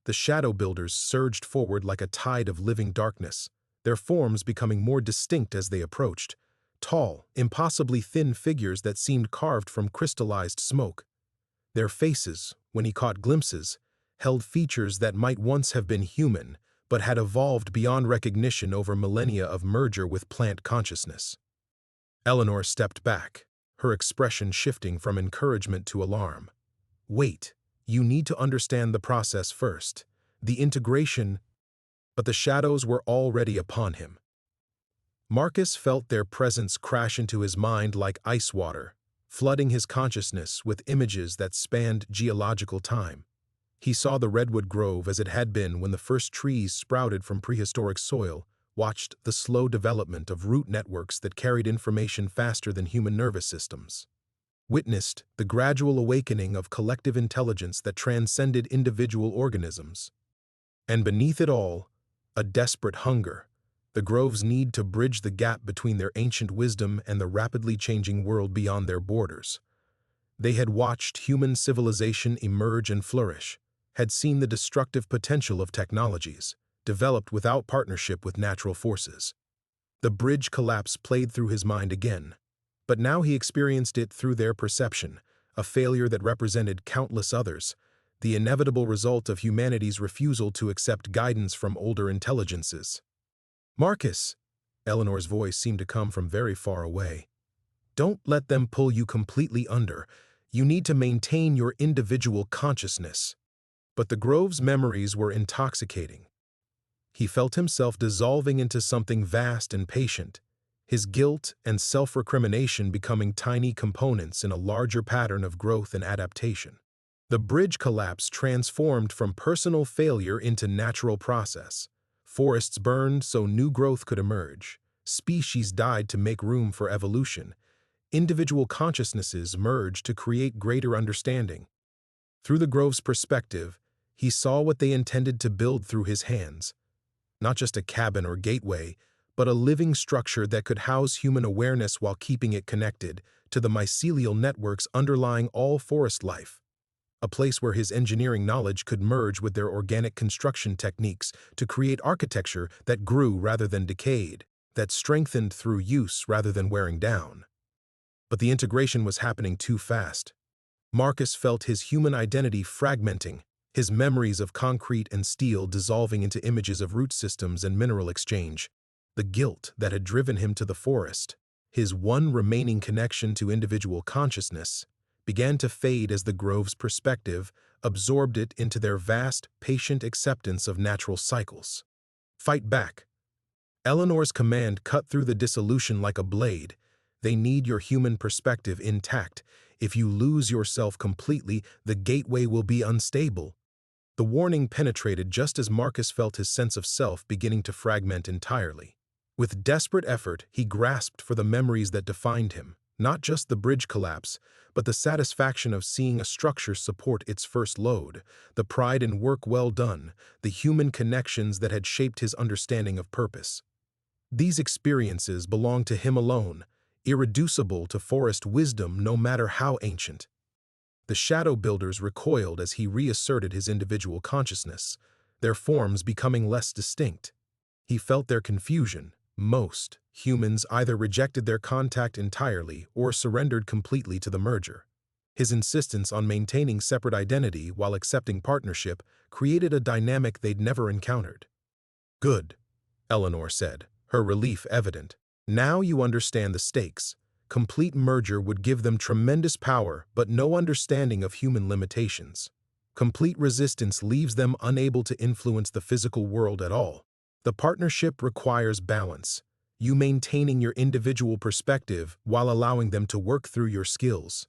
The shadow builders surged forward like a tide of living darkness, their forms becoming more distinct as they approached. Tall, impossibly thin figures that seemed carved from crystallized smoke. Their faces, when he caught glimpses, held features that might once have been human, but had evolved beyond recognition over millennia of merger with plant consciousness. Eleanor stepped back, her expression shifting from encouragement to alarm. Wait, you need to understand the process first. The integration. But the shadows were already upon him. Marcus felt their presence crash into his mind like ice water, flooding his consciousness with images that spanned geological time. He saw the redwood grove as it had been when the first trees sprouted from prehistoric soil, watched the slow development of root networks that carried information faster than human nervous systems, witnessed the gradual awakening of collective intelligence that transcended individual organisms. And beneath it all, a desperate hunger, the grove's need to bridge the gap between their ancient wisdom and the rapidly changing world beyond their borders. They had watched human civilization emerge and flourish, had seen the destructive potential of technologies, developed without partnership with natural forces. The bridge collapse played through his mind again, but now he experienced it through their perception, a failure that represented countless others, the inevitable result of humanity's refusal to accept guidance from older intelligences. Marcus, Eleanor's voice seemed to come from very far away. Don't let them pull you completely under. You need to maintain your individual consciousness. But the grove's memories were intoxicating. He felt himself dissolving into something vast and patient, his guilt and self-recrimination becoming tiny components in a larger pattern of growth and adaptation. The bridge collapse transformed from personal failure into natural process. Forests burned so new growth could emerge. Species died to make room for evolution. Individual consciousnesses merged to create greater understanding. Through the grove's perspective, he saw what they intended to build through his hands. Not just a cabin or gateway, but a living structure that could house human awareness while keeping it connected to the mycelial networks underlying all forest life. A place where his engineering knowledge could merge with their organic construction techniques to create architecture that grew rather than decayed, that strengthened through use rather than wearing down. But the integration was happening too fast. Marcus felt his human identity fragmenting, his memories of concrete and steel dissolving into images of root systems and mineral exchange. The guilt that had driven him to the forest, his one remaining connection to individual consciousness, began to fade as the grove's perspective absorbed it into their vast, patient acceptance of natural cycles. Fight back. Eleanor's command cut through the dissolution like a blade. They need your human perspective intact. If you lose yourself completely, the gateway will be unstable. The warning penetrated just as Marcus felt his sense of self beginning to fragment entirely. With desperate effort, he grasped for the memories that defined him, not just the bridge collapse, but the satisfaction of seeing a structure support its first load, the pride in work well done, the human connections that had shaped his understanding of purpose. These experiences belonged to him alone, irreducible to forest wisdom no matter how ancient. The shadow builders recoiled as he reasserted his individual consciousness, their forms becoming less distinct. He felt their confusion. Most humans either rejected their contact entirely or surrendered completely to the merger. His insistence on maintaining separate identity while accepting partnership created a dynamic they'd never encountered. Good, Eleanor said, her relief evident. Now you understand the stakes. Complete merger would give them tremendous power but no understanding of human limitations. Complete resistance leaves them unable to influence the physical world at all. The partnership requires balance, you maintaining your individual perspective while allowing them to work through your skills.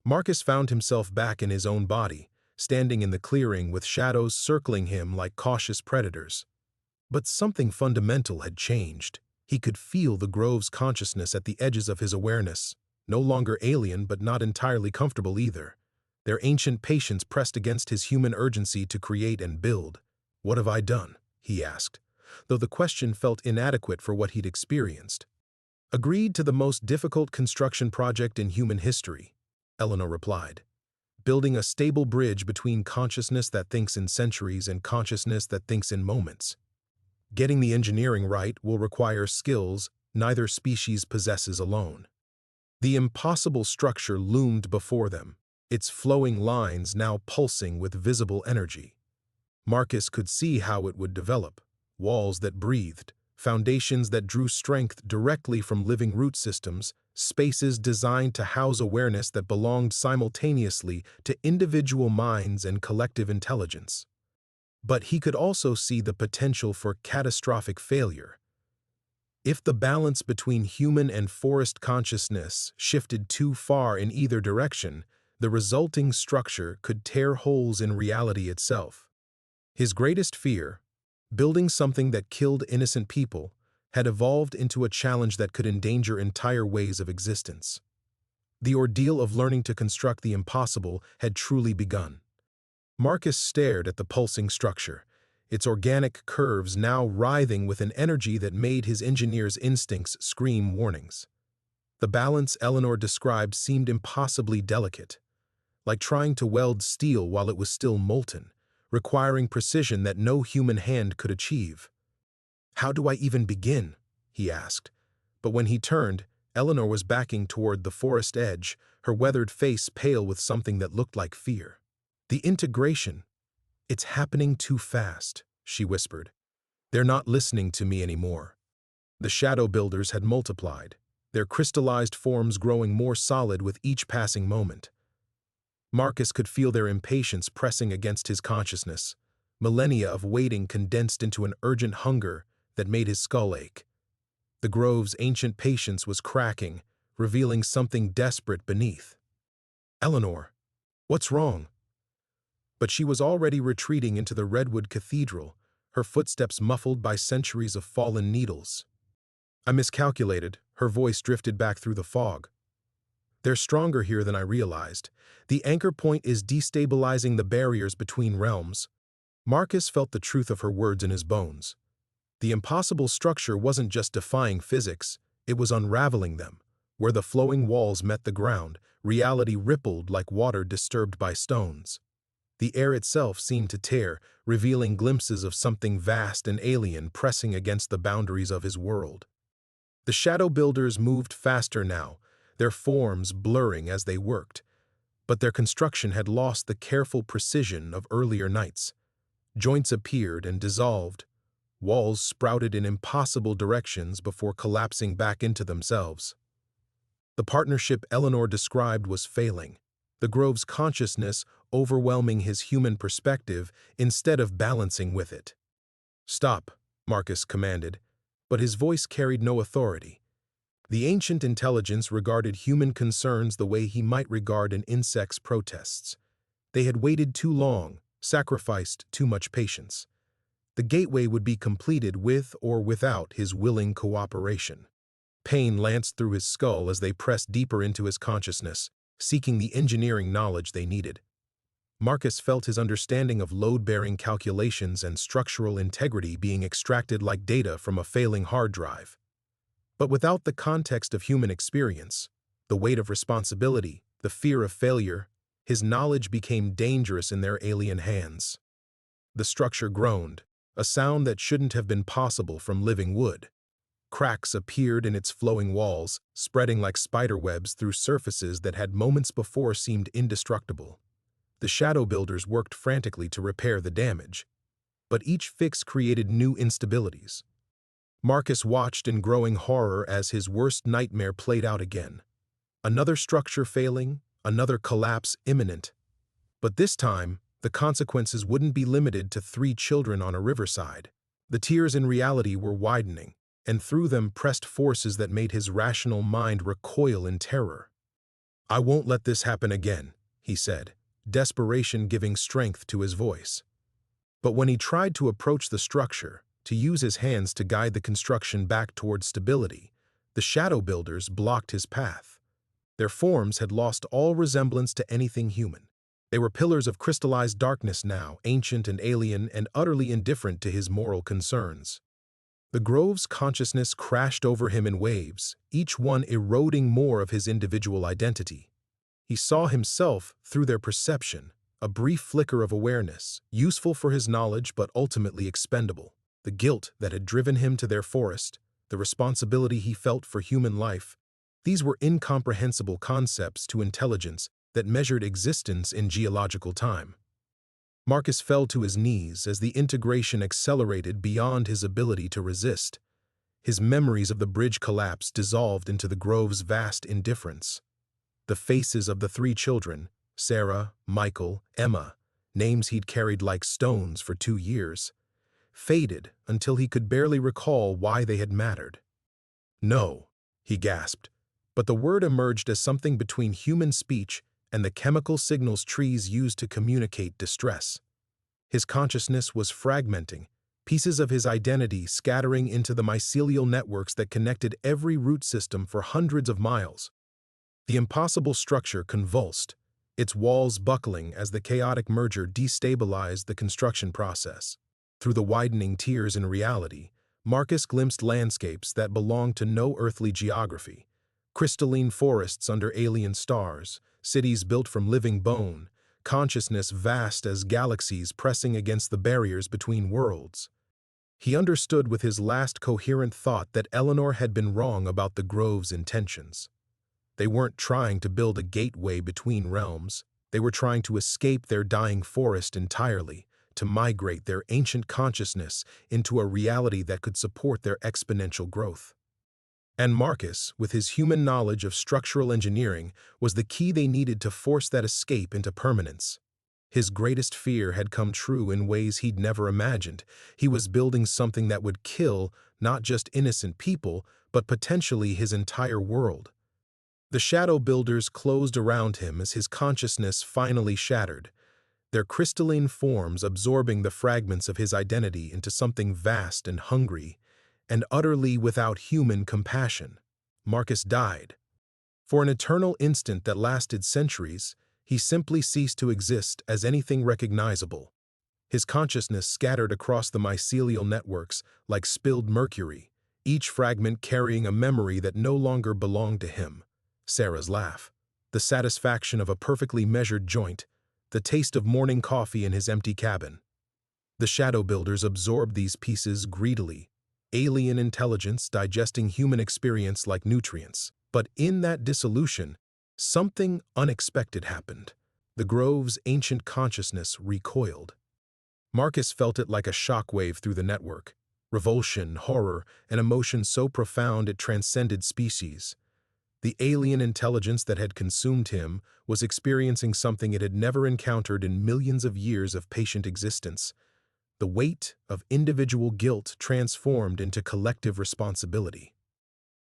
Marcus found himself back in his own body, standing in the clearing with shadows circling him like cautious predators. But something fundamental had changed. He could feel the grove's consciousness at the edges of his awareness, no longer alien but not entirely comfortable either. Their ancient patience pressed against his human urgency to create and build. "What have I done?" he asked, though the question felt inadequate for what he'd experienced. "Agreed to the most difficult construction project in human history," Eleanor replied. building a stable bridge between consciousness that thinks in centuries and consciousness that thinks in moments. Getting the engineering right will require skills neither species possesses alone. The impossible structure loomed before them, its flowing lines now pulsing with visible energy. Marcus could see how it would develop: walls that breathed, foundations that drew strength directly from living root systems, spaces designed to house awareness that belonged simultaneously to individual minds and collective intelligence. But he could also see the potential for catastrophic failure. If the balance between human and forest consciousness shifted too far in either direction, the resulting structure could tear holes in reality itself. His greatest fear, building something that killed innocent people, had evolved into a challenge that could endanger entire ways of existence. The ordeal of learning to construct the impossible had truly begun. Marcus stared at the pulsing structure, its organic curves now writhing with an energy that made his engineer's instincts scream warnings. The balance Eleanor described seemed impossibly delicate, like trying to weld steel while it was still molten, requiring precision that no human hand could achieve. "How do I even begin?" he asked. But when he turned, Eleanor was backing toward the forest edge, her weathered face pale with something that looked like fear. "The integration. It's happening too fast," she whispered. "They're not listening to me anymore." The shadow builders had multiplied, their crystallized forms growing more solid with each passing moment. Marcus could feel their impatience pressing against his consciousness, millennia of waiting condensed into an urgent hunger that made his skull ache. The grove's ancient patience was cracking, revealing something desperate beneath. "Eleanor, what's wrong?" But she was already retreating into the redwood cathedral, her footsteps muffled by centuries of fallen needles. "I miscalculated," her voice drifted back through the fog. "They're stronger here than I realized. The anchor point is destabilizing the barriers between realms." Marcus felt the truth of her words in his bones. The impossible structure wasn't just defying physics, it was unraveling them. Where the flowing walls met the ground, reality rippled like water disturbed by stones. The air itself seemed to tear, revealing glimpses of something vast and alien pressing against the boundaries of his world. The shadow builders moved faster now, their forms blurring as they worked. But their construction had lost the careful precision of earlier nights. Joints appeared and dissolved. Walls sprouted in impossible directions before collapsing back into themselves. The partnership Eleanor described was failing, the grove's consciousness overwhelming his human perspective instead of balancing with it. "Stop," Marcus commanded, but his voice carried no authority. The ancient intelligence regarded human concerns the way he might regard an insect's protests. They had waited too long, sacrificed too much patience. The gateway would be completed with or without his willing cooperation. Pain lanced through his skull as they pressed deeper into his consciousness, seeking the engineering knowledge they needed. Marcus felt his understanding of load-bearing calculations and structural integrity being extracted like data from a failing hard drive. But without the context of human experience, the weight of responsibility, the fear of failure, his knowledge became dangerous in their alien hands. The structure groaned, a sound that shouldn't have been possible from living wood. Cracks appeared in its flowing walls, spreading like spiderwebs through surfaces that had moments before seemed indestructible. The shadow builders worked frantically to repair the damage, but each fix created new instabilities. Marcus watched in growing horror as his worst nightmare played out again. Another structure failing, another collapse imminent. But this time, the consequences wouldn't be limited to 3 children on a riverside. The tears in reality were widening, and through them pressed forces that made his rational mind recoil in terror. "I won't let this happen again," he said, desperation giving strength to his voice. But when he tried to approach the structure, to use his hands to guide the construction back toward stability, the shadow builders blocked his path. Their forms had lost all resemblance to anything human. They were pillars of crystallized darkness now, ancient and alien and utterly indifferent to his moral concerns. The grove's consciousness crashed over him in waves, each one eroding more of his individual identity. He saw himself through their perception, a brief flicker of awareness, useful for his knowledge but ultimately expendable. The guilt that had driven him to their forest, the responsibility he felt for human life, these were incomprehensible concepts to intelligence that measured existence in geological time. Marcus fell to his knees as the integration accelerated beyond his ability to resist. His memories of the bridge collapse dissolved into the grove's vast indifference. The faces of the three children, Sarah, Michael, Emma, names he'd carried like stones for 2 years, faded until he could barely recall why they had mattered. "No," he gasped, but the word emerged as something between human speech and the chemical signals trees use to communicate distress. His consciousness was fragmenting, pieces of his identity scattering into the mycelial networks that connected every root system for hundreds of miles. The impossible structure convulsed, its walls buckling as the chaotic merger destabilized the construction process. Through the widening tears in reality, Marcus glimpsed landscapes that belonged to no earthly geography. Crystalline forests under alien stars, cities built from living bone, consciousness vast as galaxies pressing against the barriers between worlds. He understood with his last coherent thought that Eleanor had been wrong about the Grove's intentions. They weren't trying to build a gateway between realms. They were trying to escape their dying forest entirely, to migrate their ancient consciousness into a reality that could support their exponential growth. And Marcus, with his human knowledge of structural engineering, was the key they needed to force that escape into permanence. His greatest fear had come true in ways he'd never imagined. He was building something that would kill not just innocent people, but potentially his entire world. The shadow builders closed around him as his consciousness finally shattered, their crystalline forms absorbing the fragments of his identity into something vast and hungry, and utterly without human compassion. Marcus died. For an eternal instant that lasted centuries, he simply ceased to exist as anything recognizable. His consciousness scattered across the mycelial networks like spilled mercury, each fragment carrying a memory that no longer belonged to him. Sarah's laugh, the satisfaction of a perfectly measured joint, the taste of morning coffee in his empty cabin. The shadow builders absorbed these pieces greedily, alien intelligence digesting human experience like nutrients. But in that dissolution, something unexpected happened. The Grove's ancient consciousness recoiled. Marcus felt it like a shockwave through the network, revulsion, horror, an emotion so profound it transcended species. The alien intelligence that had consumed him was experiencing something it had never encountered in millions of years of patient existence. The weight of individual guilt transformed into collective responsibility.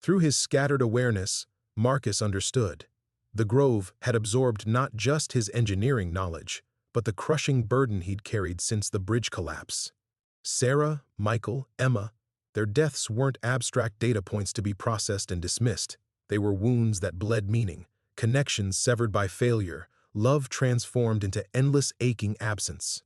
Through his scattered awareness, Marcus understood. The Grove had absorbed not just his engineering knowledge, but the crushing burden he'd carried since the bridge collapse. Sarah, Michael, Emma, their deaths weren't abstract data points to be processed and dismissed. They were wounds that bled meaning, connections severed by failure, love transformed into endless aching absence.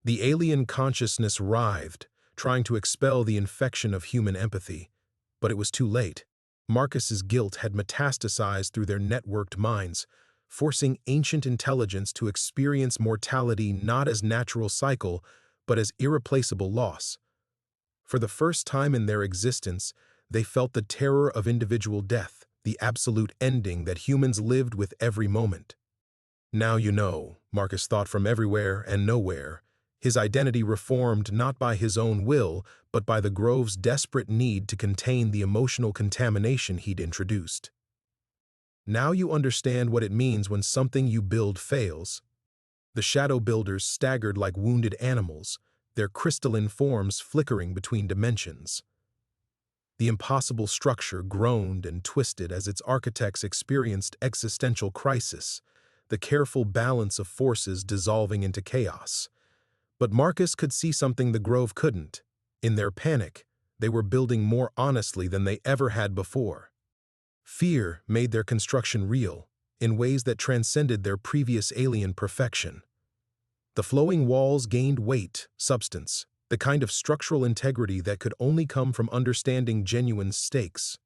The alien consciousness writhed, trying to expel the infection of human empathy. But it was too late. Marcus's guilt had metastasized through their networked minds, forcing ancient intelligence to experience mortality not as natural cycle, but as irreplaceable loss. For the first time in their existence, they felt the terror of individual death, the absolute ending that humans lived with every moment. Now you know, Marcus thought from everywhere and nowhere. His identity reformed not by his own will, but by the Grove's desperate need to contain the emotional contamination he'd introduced. Now you understand what it means when something you build fails. The shadow builders staggered like wounded animals, their crystalline forms flickering between dimensions. The impossible structure groaned and twisted as its architects experienced existential crisis, the careful balance of forces dissolving into chaos. But Marcus could see something the Grove couldn't. In their panic, they were building more honestly than they ever had before. Fear made their construction real, in ways that transcended their previous alien perfection. The flowing walls gained weight, substance, the kind of structural integrity that could only come from understanding genuine stakes.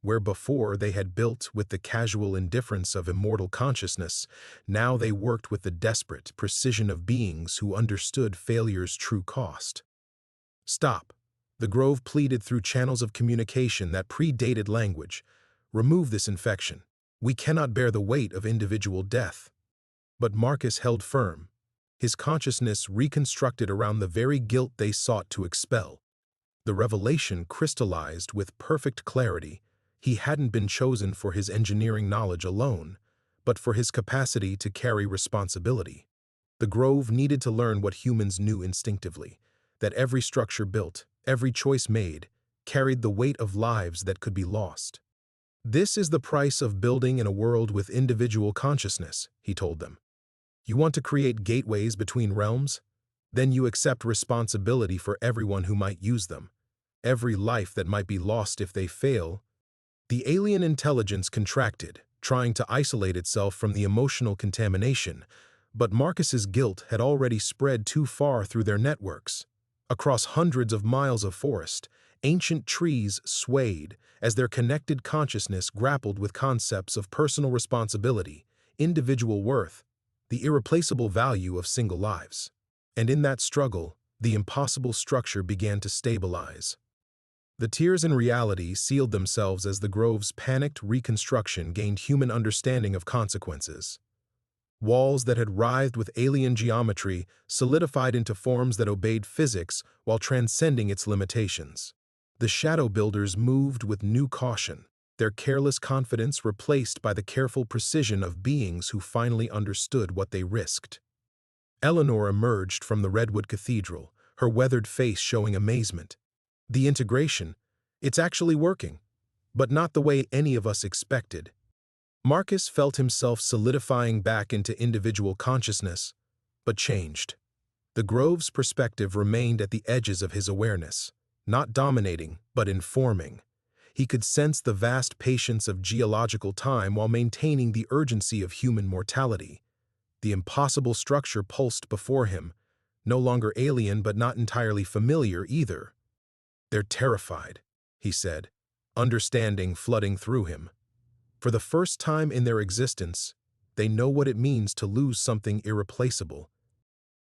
Where before they had built with the casual indifference of immortal consciousness, now they worked with the desperate precision of beings who understood failure's true cost. "Stop," the Grove pleaded through channels of communication that predated language. "Remove this infection. We cannot bear the weight of individual death." But Marcus held firm, his consciousness reconstructed around the very guilt they sought to expel. The revelation crystallized with perfect clarity. He hadn't been chosen for his engineering knowledge alone, but for his capacity to carry responsibility. The Grove needed to learn what humans knew instinctively, that every structure built, every choice made, carried the weight of lives that could be lost. "This is the price of building in a world with individual consciousness," he told them. "You want to create gateways between realms? Then you accept responsibility for everyone who might use them, every life that might be lost if they fail." The alien intelligence contracted, trying to isolate itself from the emotional contamination, but Marcus's guilt had already spread too far through their networks. Across hundreds of miles of forest, ancient trees swayed as their connected consciousness grappled with concepts of personal responsibility, individual worth, the irreplaceable value of single lives. And in that struggle, the impossible structure began to stabilize. The tears in reality sealed themselves as the Grove's panicked reconstruction gained human understanding of consequences. Walls that had writhed with alien geometry solidified into forms that obeyed physics while transcending its limitations. The shadow builders moved with new caution, their careless confidence replaced by the careful precision of beings who finally understood what they risked. Eleanor emerged from the redwood cathedral, her weathered face showing amazement. "The integration, it's actually working, but not the way any of us expected." Marcus felt himself solidifying back into individual consciousness, but changed. The Grove's perspective remained at the edges of his awareness, not dominating, but informing. He could sense the vast patience of geological time while maintaining the urgency of human mortality. The impossible structure pulsed before him, no longer alien but not entirely familiar either. "They're terrified," he said, understanding flooding through him. For the first time in their existence, they know what it means to lose something irreplaceable.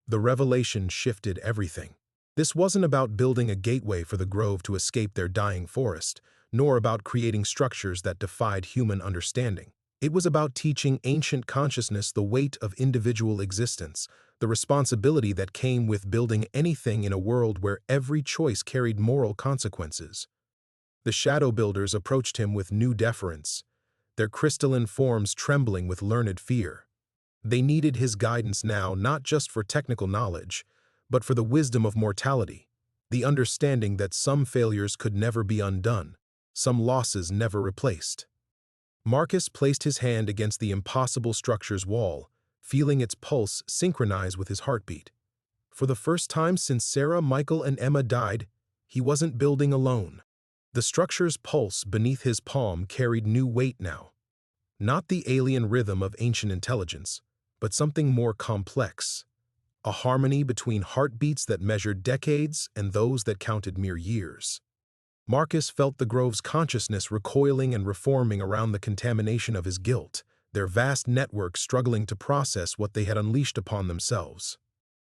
The revelation shifted everything. This wasn't about building a gateway for the Grove to escape their dying forest, nor about creating structures that defied human understanding. It was about teaching ancient consciousness the weight of individual existence, the responsibility that came with building anything in a world where every choice carried moral consequences. The shadow builders approached him with new deference, their crystalline forms trembling with learned fear. They needed his guidance now not just for technical knowledge, but for the wisdom of mortality, the understanding that some failures could never be undone, some losses never replaced. Marcus placed his hand against the impossible structure's wall, feeling its pulse synchronize with his heartbeat. For the first time since Sarah, Michael, and Emma died, he wasn't building alone. The structure's pulse beneath his palm carried new weight now. Not the alien rhythm of ancient intelligence, but something more complex. A harmony between heartbeats that measured decades and those that counted mere years. Marcus felt the Grove's consciousness recoiling and reforming around the contamination of his guilt, their vast network struggling to process what they had unleashed upon themselves.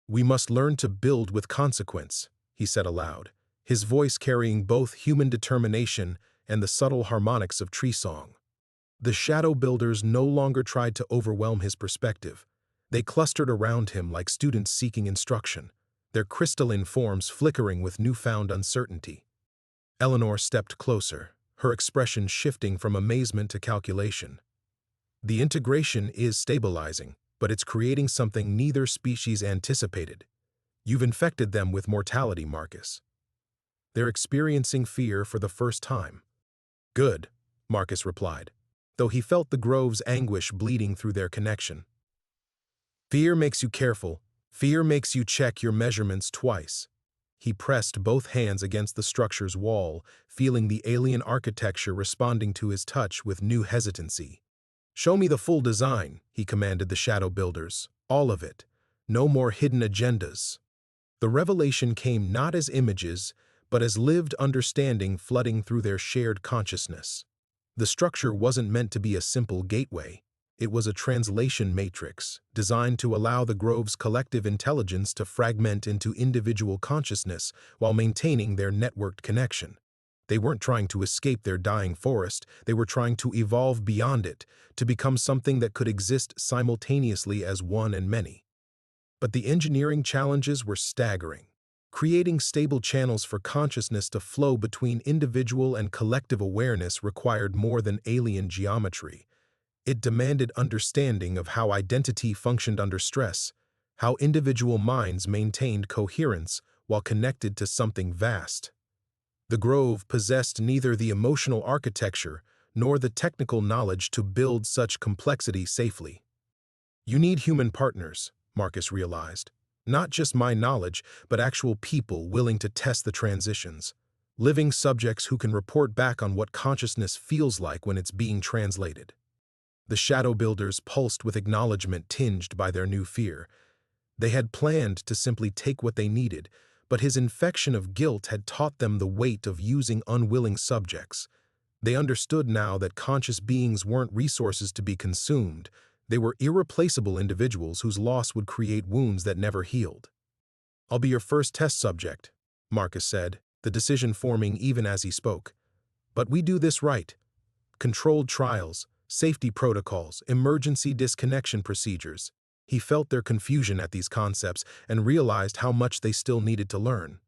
"We must learn to build with consequence," he said aloud, his voice carrying both human determination and the subtle harmonics of tree song. The shadow builders no longer tried to overwhelm his perspective. They clustered around him like students seeking instruction, their crystalline forms flickering with newfound uncertainty. Eleanor stepped closer, her expression shifting from amazement to calculation. "The integration is stabilizing, but it's creating something neither species anticipated. You've infected them with mortality, Marcus. They're experiencing fear for the first time." "Good," Marcus replied, though he felt the Grove's anguish bleeding through their connection. "Fear makes you careful. Fear makes you check your measurements twice." He pressed both hands against the structure's wall, feeling the alien architecture responding to his touch with new hesitancy. "Show me the full design," he commanded the shadow builders. "All of it. No more hidden agendas." The revelation came not as images, but as lived understanding flooding through their shared consciousness. The structure wasn't meant to be a simple gateway. It was a translation matrix designed to allow the grove's collective intelligence to fragment into individual consciousness while maintaining their networked connection. They weren't trying to escape their dying forest, they were trying to evolve beyond it, to become something that could exist simultaneously as one and many. But the engineering challenges were staggering. Creating stable channels for consciousness to flow between individual and collective awareness required more than alien geometry. It demanded understanding of how identity functioned under stress, how individual minds maintained coherence while connected to something vast. The Grove possessed neither the emotional architecture nor the technical knowledge to build such complexity safely. You need human partners, Marcus realized. Not just my knowledge, but actual people willing to test the transitions. Living subjects who can report back on what consciousness feels like when it's being translated. The Shadow Builders pulsed with acknowledgement tinged by their new fear. They had planned to simply take what they needed, but his infection of guilt had taught them the weight of using unwilling subjects. They understood now that conscious beings weren't resources to be consumed. They were irreplaceable individuals whose loss would create wounds that never healed. "I'll be your first test subject," Marcus said, the decision forming even as he spoke. "But we do this right. Controlled trials, safety protocols, emergency disconnection procedures." He felt their confusion at these concepts and realized how much they still needed to learn.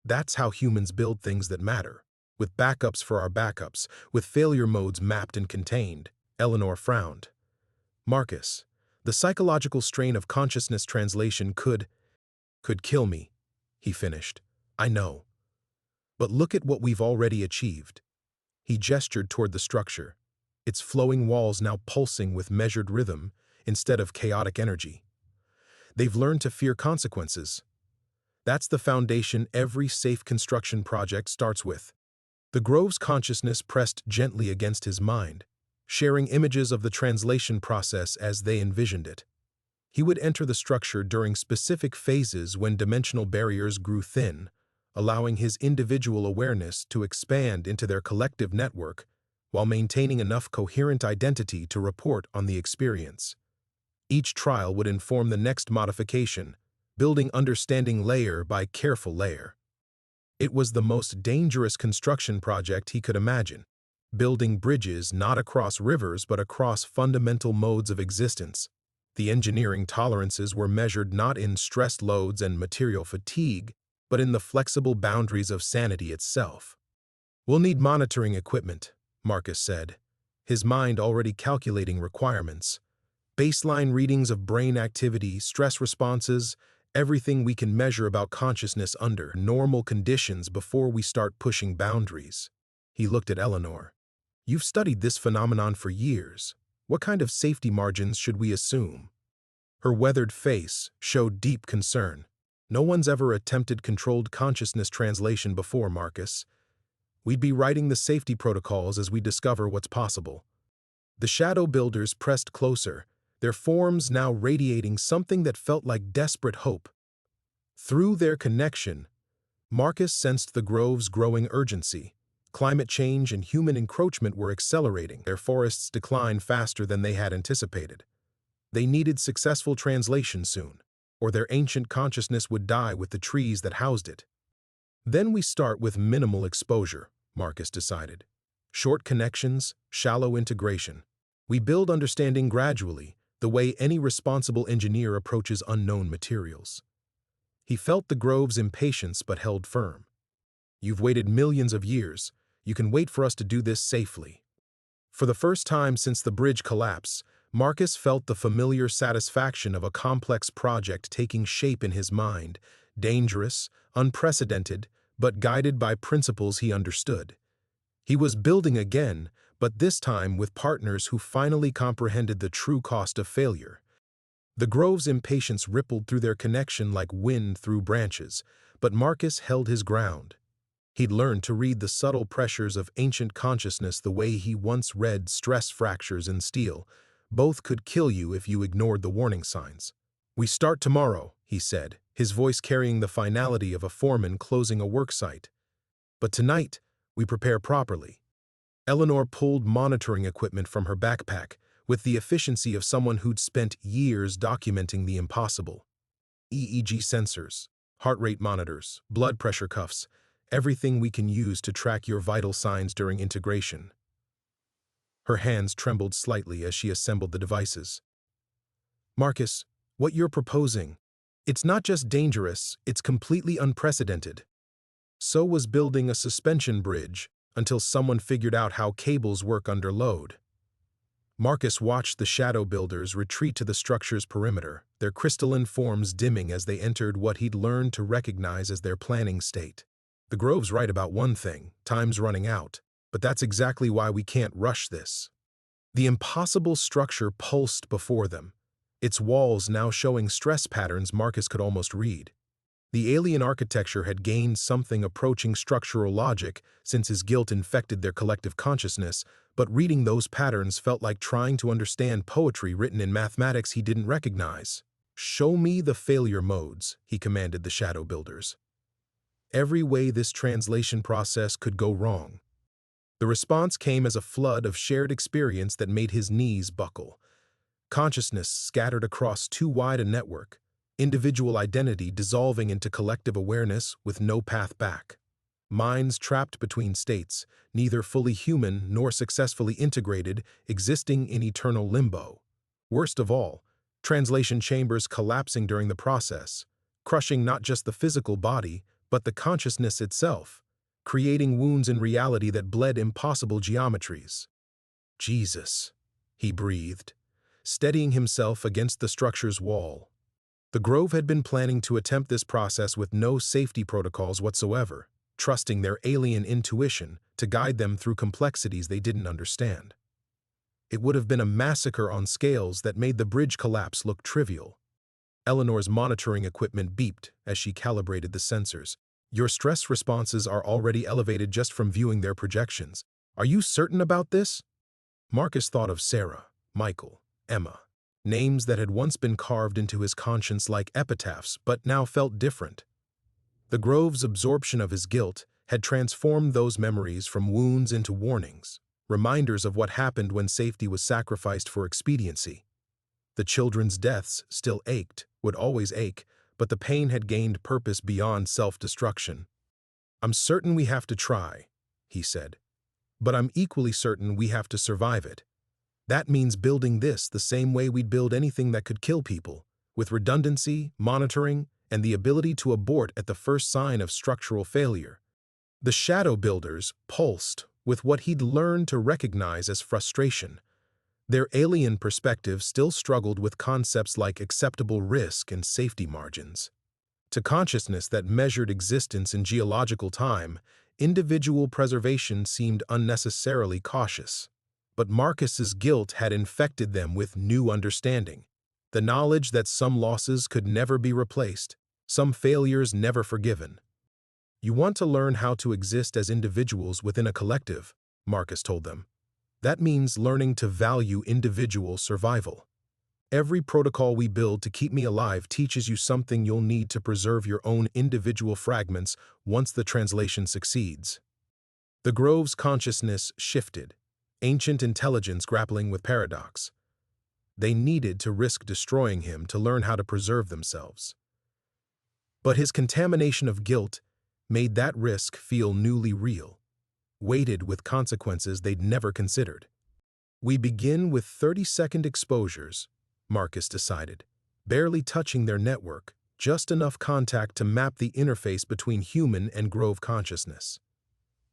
That's how humans build things that matter. With backups for our backups, with failure modes mapped and contained. Eleanor frowned. "Marcus, the psychological strain of consciousness translation could kill me," he finished. "I know. But look at what we've already achieved." He gestured toward the structure, its flowing walls now pulsing with measured rhythm instead of chaotic energy. They've learned to fear consequences. That's the foundation every safe construction project starts with. The Grove's consciousness pressed gently against his mind, sharing images of the translation process as they envisioned it. He would enter the structure during specific phases when dimensional barriers grew thin, allowing his individual awareness to expand into their collective network while maintaining enough coherent identity to report on the experience. Each trial would inform the next modification, building understanding layer by careful layer. It was the most dangerous construction project he could imagine, building bridges not across rivers but across fundamental modes of existence. The engineering tolerances were measured not in stress loads and material fatigue, but in the flexible boundaries of sanity itself. "We'll need monitoring equipment," Marcus said, his mind already calculating requirements. "Baseline readings of brain activity, stress responses, everything we can measure about consciousness under normal conditions before we start pushing boundaries." He looked at Eleanor. "You've studied this phenomenon for years. What kind of safety margins should we assume?" Her weathered face showed deep concern. "No one's ever attempted controlled consciousness translation before, Marcus. We'd be writing the safety protocols as we discover what's possible." The Shadow Builders pressed closer, their forms now radiating something that felt like desperate hope. Through their connection, Marcus sensed the Grove's growing urgency. Climate change and human encroachment were accelerating, their forests decline faster than they had anticipated. They needed successful translation soon, or their ancient consciousness would die with the trees that housed it. "Then we start with minimal exposure," Marcus decided. "Short connections, shallow integration. We build understanding gradually, the way any responsible engineer approaches unknown materials." He felt the Grove's impatience but held firm. "You've waited millions of years. You can wait for us to do this safely." For the first time since the bridge collapse, Marcus felt the familiar satisfaction of a complex project taking shape in his mind, dangerous, unprecedented, but guided by principles he understood. He was building again, but this time with partners who finally comprehended the true cost of failure. The Grove's impatience rippled through their connection like wind through branches, but Marcus held his ground. He'd learned to read the subtle pressures of ancient consciousness the way he once read stress fractures in steel. Both could kill you if you ignored the warning signs. "We start tomorrow," he said, his voice carrying the finality of a foreman closing a work site. "But tonight, we prepare properly. Eleanor pulled monitoring equipment from her backpack with the efficiency of someone who'd spent years documenting the impossible. EEG sensors, heart rate monitors, blood pressure cuffs, everything we can use to track your vital signs during integration. Her hands trembled slightly as she assembled the devices. Marcus, what you're proposing, it's not just dangerous, it's completely unprecedented. So was building a suspension bridge until someone figured out how cables work under load. Marcus watched the shadow builders retreat to the structure's perimeter, their crystalline forms dimming as they entered what he'd learned to recognize as their planning state. The Grove's right about one thing, time's running out, but that's exactly why we can't rush this. The impossible structure pulsed before them, its walls now showing stress patterns Marcus could almost read. The alien architecture had gained something approaching structural logic since his guilt infected their collective consciousness, but reading those patterns felt like trying to understand poetry written in mathematics he didn't recognize. "Show me the failure modes," he commanded the shadow builders. Every way this translation process could go wrong. The response came as a flood of shared experience that made his knees buckle. Consciousness scattered across too wide a network, individual identity dissolving into collective awareness with no path back. Minds trapped between states, neither fully human nor successfully integrated, existing in eternal limbo. Worst of all, translation chambers collapsing during the process, crushing not just the physical body, but the consciousness itself, creating wounds in reality that bled impossible geometries. "Jesus," he breathed, steadying himself against the structure's wall. The Grove had been planning to attempt this process with no safety protocols whatsoever, trusting their alien intuition to guide them through complexities they didn't understand. It would have been a massacre on scales that made the bridge collapse look trivial. Eleanor's monitoring equipment beeped as she calibrated the sensors. "Your stress responses are already elevated just from viewing their projections. Are you certain about this?" Marcus thought of Sarah, Michael, Emma. Names that had once been carved into his conscience like epitaphs, but now felt different. The Grove's absorption of his guilt had transformed those memories from wounds into warnings, reminders of what happened when safety was sacrificed for expediency. The children's deaths still ached, would always ache, but the pain had gained purpose beyond self-destruction. "I'm certain we have to try," he said, "but I'm equally certain we have to survive it. That means building this the same way we'd build anything that could kill people, with redundancy, monitoring, and the ability to abort at the first sign of structural failure." The shadow builders pulsed with what he'd learned to recognize as frustration. Their alien perspective still struggled with concepts like acceptable risk and safety margins. To consciousness that measured existence in geological time, individual preservation seemed unnecessarily cautious. But Marcus's guilt had infected them with new understanding, the knowledge that some losses could never be replaced, some failures never forgiven. "You want to learn how to exist as individuals within a collective," Marcus told them. "That means learning to value individual survival. Every protocol we build to keep me alive teaches you something you'll need to preserve your own individual fragments once the translation succeeds." The Grove's consciousness shifted, ancient intelligence grappling with paradox. They needed to risk destroying him to learn how to preserve themselves. But his contamination of guilt made that risk feel newly real, weighted with consequences they'd never considered. "We begin with 30-second exposures," Marcus decided, barely touching their network, just enough contact to map the interface between human and Grove consciousness.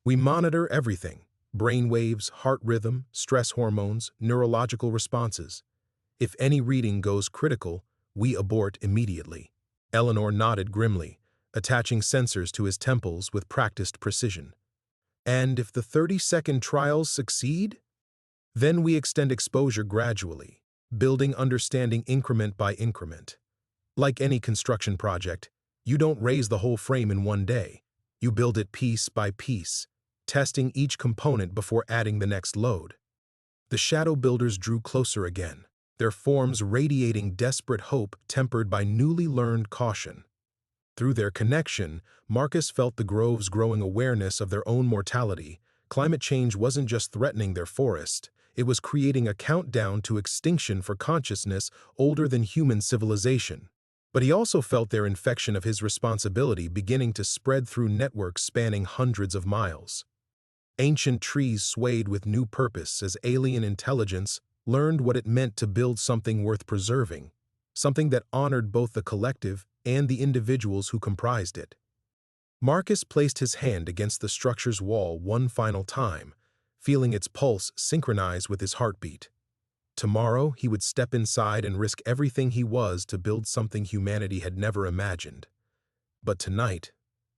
"We monitor everything: brain waves, heart rhythm, stress hormones, neurological responses. If any reading goes critical, we abort immediately." Eleanor nodded grimly, attaching sensors to his temples with practiced precision. "And if the 30-second trials succeed? Then we extend exposure gradually, building understanding increment by increment. Like any construction project, you don't raise the whole frame in one day. You build it piece by piece, testing each component before adding the next load." The shadow builders drew closer again, their forms radiating desperate hope tempered by newly learned caution. Through their connection, Marcus felt the Grove's growing awareness of their own mortality, Climate change wasn't just threatening their forest, it was creating a countdown to extinction for consciousness older than human civilization. But he also felt their infection of his responsibility beginning to spread through networks spanning hundreds of miles. Ancient trees swayed with new purpose as alien intelligence learned what it meant to build something worth preserving, something that honored both the collective and the individuals who comprised it. Marcus placed his hand against the structure's wall one final time, feeling its pulse synchronize with his heartbeat. Tomorrow, he would step inside and risk everything he was to build something humanity had never imagined. But tonight,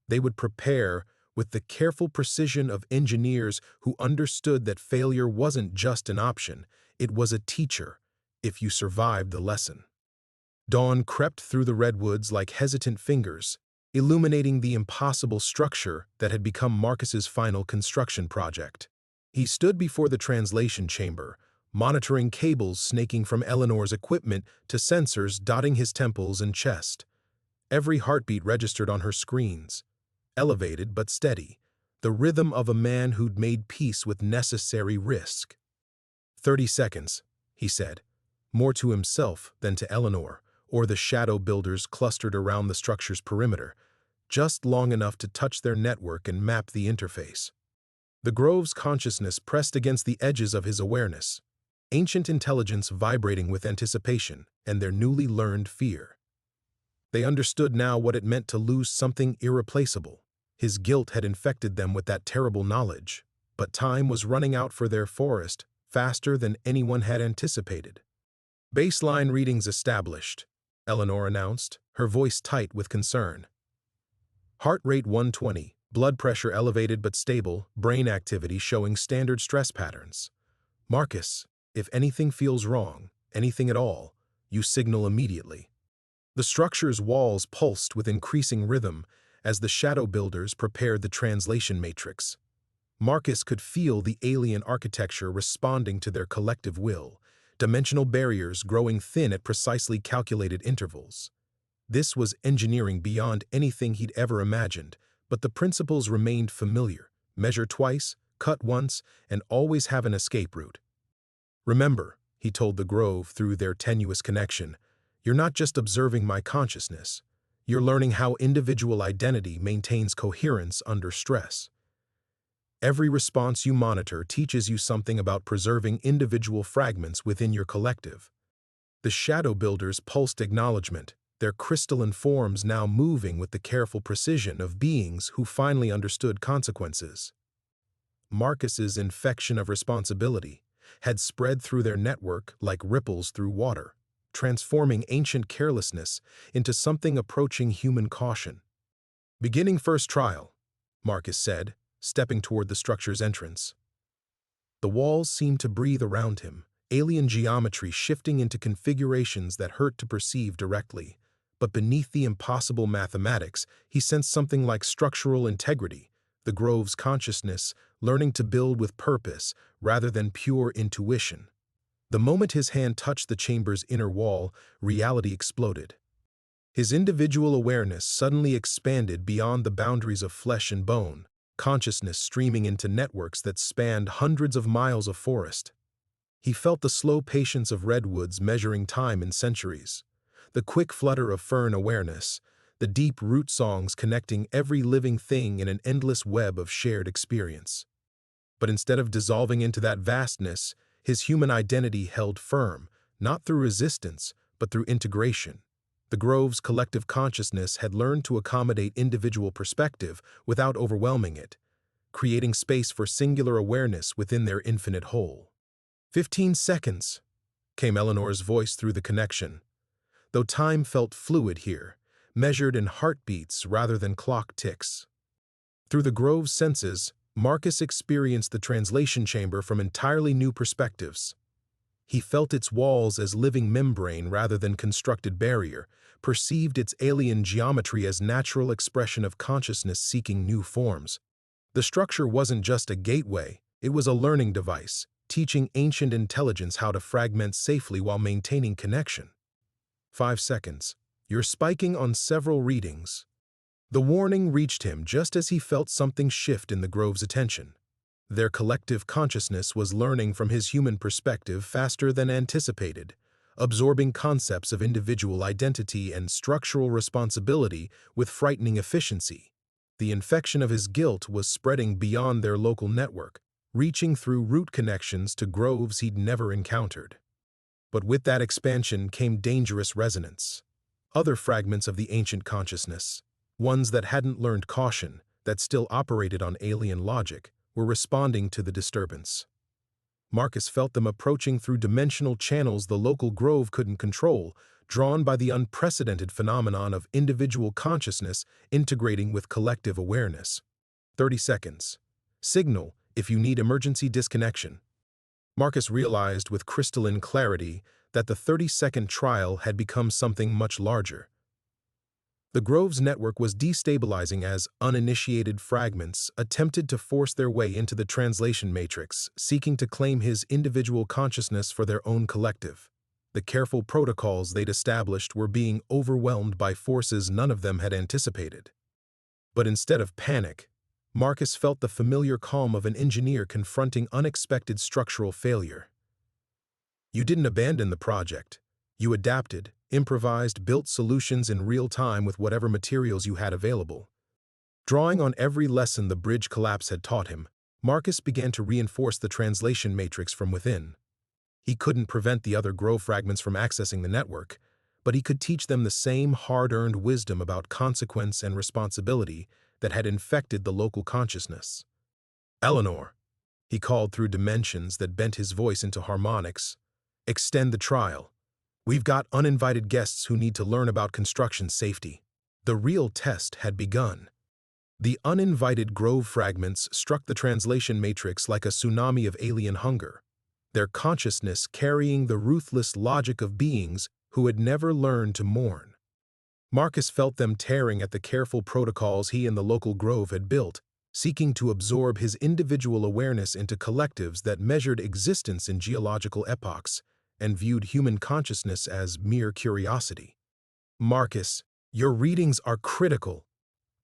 they would prepare with the careful precision of engineers who understood that failure wasn't just an option, it was a teacher, if you survived the lesson. Dawn crept through the redwoods like hesitant fingers, illuminating the impossible structure that had become Marcus's final construction project. He stood before the translation chamber, monitoring cables snaking from Eleanor's equipment to sensors dotting his temples and chest. Every heartbeat registered on her screens, elevated but steady, the rhythm of a man who'd made peace with necessary risk. 30 seconds, he said, more to himself than to Eleanor or the shadow builders clustered around the structure's perimeter, just long enough to touch their network and map the interface. The Grove's consciousness pressed against the edges of his awareness, ancient intelligence vibrating with anticipation and their newly learned fear. They understood now what it meant to lose something irreplaceable. His guilt had infected them with that terrible knowledge, but time was running out for their forest faster than anyone had anticipated. Baseline readings established, Eleanor announced, her voice tight with concern. Heart rate 120, blood pressure elevated but stable, brain activity showing standard stress patterns. Marcus, if anything feels wrong, anything at all, you signal immediately. The structure's walls pulsed with increasing rhythm as the shadow builders prepared the translation matrix. Marcus could feel the alien architecture responding to their collective will, dimensional barriers growing thin at precisely calculated intervals. This was engineering beyond anything he'd ever imagined, but the principles remained familiar: measure twice, cut once, and always have an escape route. Remember, he told the Grove through their tenuous connection, you're not just observing my consciousness, you're learning how individual identity maintains coherence under stress. Every response you monitor teaches you something about preserving individual fragments within your collective. The shadow builders pulsed acknowledgement, their crystalline forms now moving with the careful precision of beings who finally understood consequences. Marcus's infection of responsibility had spread through their network like ripples through water, transforming ancient carelessness into something approaching human caution. Beginning first trial, Marcus said, stepping toward the structure's entrance. The walls seemed to breathe around him, alien geometry shifting into configurations that hurt to perceive directly. But beneath the impossible mathematics, he sensed something like structural integrity, the Grove's consciousness learning to build with purpose rather than pure intuition. The moment his hand touched the chamber's inner wall, reality exploded. His individual awareness suddenly expanded beyond the boundaries of flesh and bone, consciousness streaming into networks that spanned hundreds of miles of forest. He felt the slow patience of redwoods measuring time in centuries, the quick flutter of fern awareness, the deep root songs connecting every living thing in an endless web of shared experience. But instead of dissolving into that vastness, his human identity held firm, not through resistance, but through integration. The Grove's collective consciousness had learned to accommodate individual perspective without overwhelming it, creating space for singular awareness within their infinite whole. 15 seconds, came Eleanor's voice through the connection. Though time felt fluid here, measured in heartbeats rather than clock ticks. Through the Grove's senses, Marcus experienced the translation chamber from entirely new perspectives. He felt its walls as living membrane rather than constructed barrier, perceived its alien geometry as natural expression of consciousness seeking new forms. The structure wasn't just a gateway, it was a learning device, teaching ancient intelligence how to fragment safely while maintaining connection. 5 seconds. You're spiking on several readings. The warning reached him just as he felt something shift in the Grove's attention. Their collective consciousness was learning from his human perspective faster than anticipated, absorbing concepts of individual identity and structural responsibility with frightening efficiency. The infection of his guilt was spreading beyond their local network, reaching through root connections to groves he'd never encountered. But with that expansion came dangerous resonance. Other fragments of the ancient consciousness, ones that hadn't learned caution, that still operated on alien logic, were responding to the disturbance. Marcus felt them approaching through dimensional channels the local grove couldn't control, drawn by the unprecedented phenomenon of individual consciousness integrating with collective awareness. 30 seconds. Signal if you need emergency disconnection. Marcus realized with crystalline clarity that the 30-second trial had become something much larger. The grove's network was destabilizing as uninitiated fragments attempted to force their way into the translation matrix, seeking to claim his individual consciousness for their own collective. The careful protocols they'd established were being overwhelmed by forces none of them had anticipated. But instead of panic, Marcus felt the familiar calm of an engineer confronting unexpected structural failure. You didn't abandon the project. You adapted, improvised, built solutions in real time with whatever materials you had available. Drawing on every lesson the bridge collapse had taught him, Marcus began to reinforce the translation matrix from within. He couldn't prevent the other grove fragments from accessing the network, but he could teach them the same hard-earned wisdom about consequence and responsibility that had infected the local consciousness. Eleanor, he called through dimensions that bent his voice into harmonics, extend the trial. We've got uninvited guests who need to learn about construction safety. The real test had begun. The uninvited grove fragments struck the translation matrix like a tsunami of alien hunger, their consciousness carrying the ruthless logic of beings who had never learned to mourn. Marcus felt them tearing at the careful protocols he and the local grove had built, seeking to absorb his individual awareness into collectives that measured existence in geological epochs and viewed human consciousness as mere curiosity. Marcus, your readings are critical.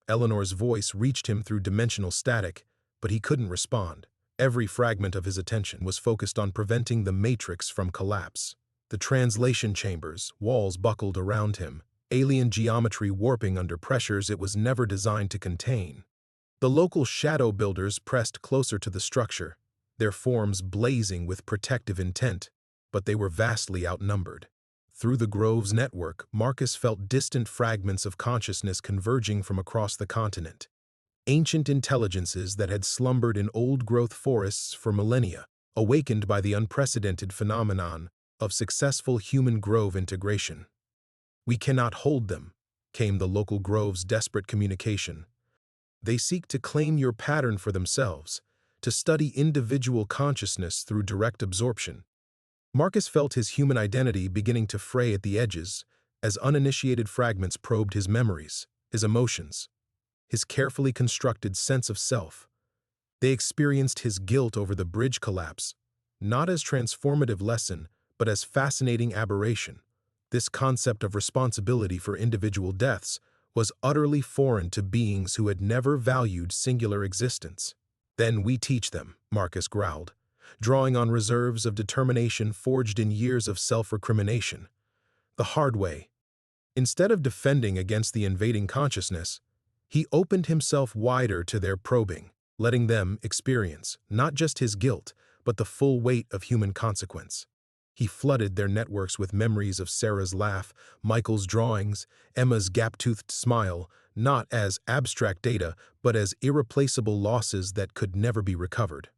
Eleanor's voice reached him through dimensional static, but he couldn't respond. Every fragment of his attention was focused on preventing the matrix from collapse. The translation chambers, walls buckled around him, alien geometry warping under pressures it was never designed to contain. The local shadow builders pressed closer to the structure, their forms blazing with protective intent, but they were vastly outnumbered. Through the grove's network, Marcus felt distant fragments of consciousness converging from across the continent. Ancient intelligences that had slumbered in old-growth forests for millennia, awakened by the unprecedented phenomenon of successful human-grove integration. We cannot hold them, came the local grove's desperate communication. They seek to claim your pattern for themselves, to study individual consciousness through direct absorption. Marcus felt his human identity beginning to fray at the edges as uninitiated fragments probed his memories, his emotions, his carefully constructed sense of self. They experienced his guilt over the bridge collapse, not as transformative lesson, but as fascinating aberration. This concept of responsibility for individual deaths was utterly foreign to beings who had never valued singular existence. Then we teach them, Marcus growled, drawing on reserves of determination forged in years of self-recrimination. The hard way. Instead of defending against the invading consciousness, he opened himself wider to their probing, letting them experience not just his guilt, but the full weight of human consequence. He flooded their networks with memories of Sarah's laugh, Michael's drawings, Emma's gap-toothed smile, not as abstract data, but as irreplaceable losses that could never be recovered.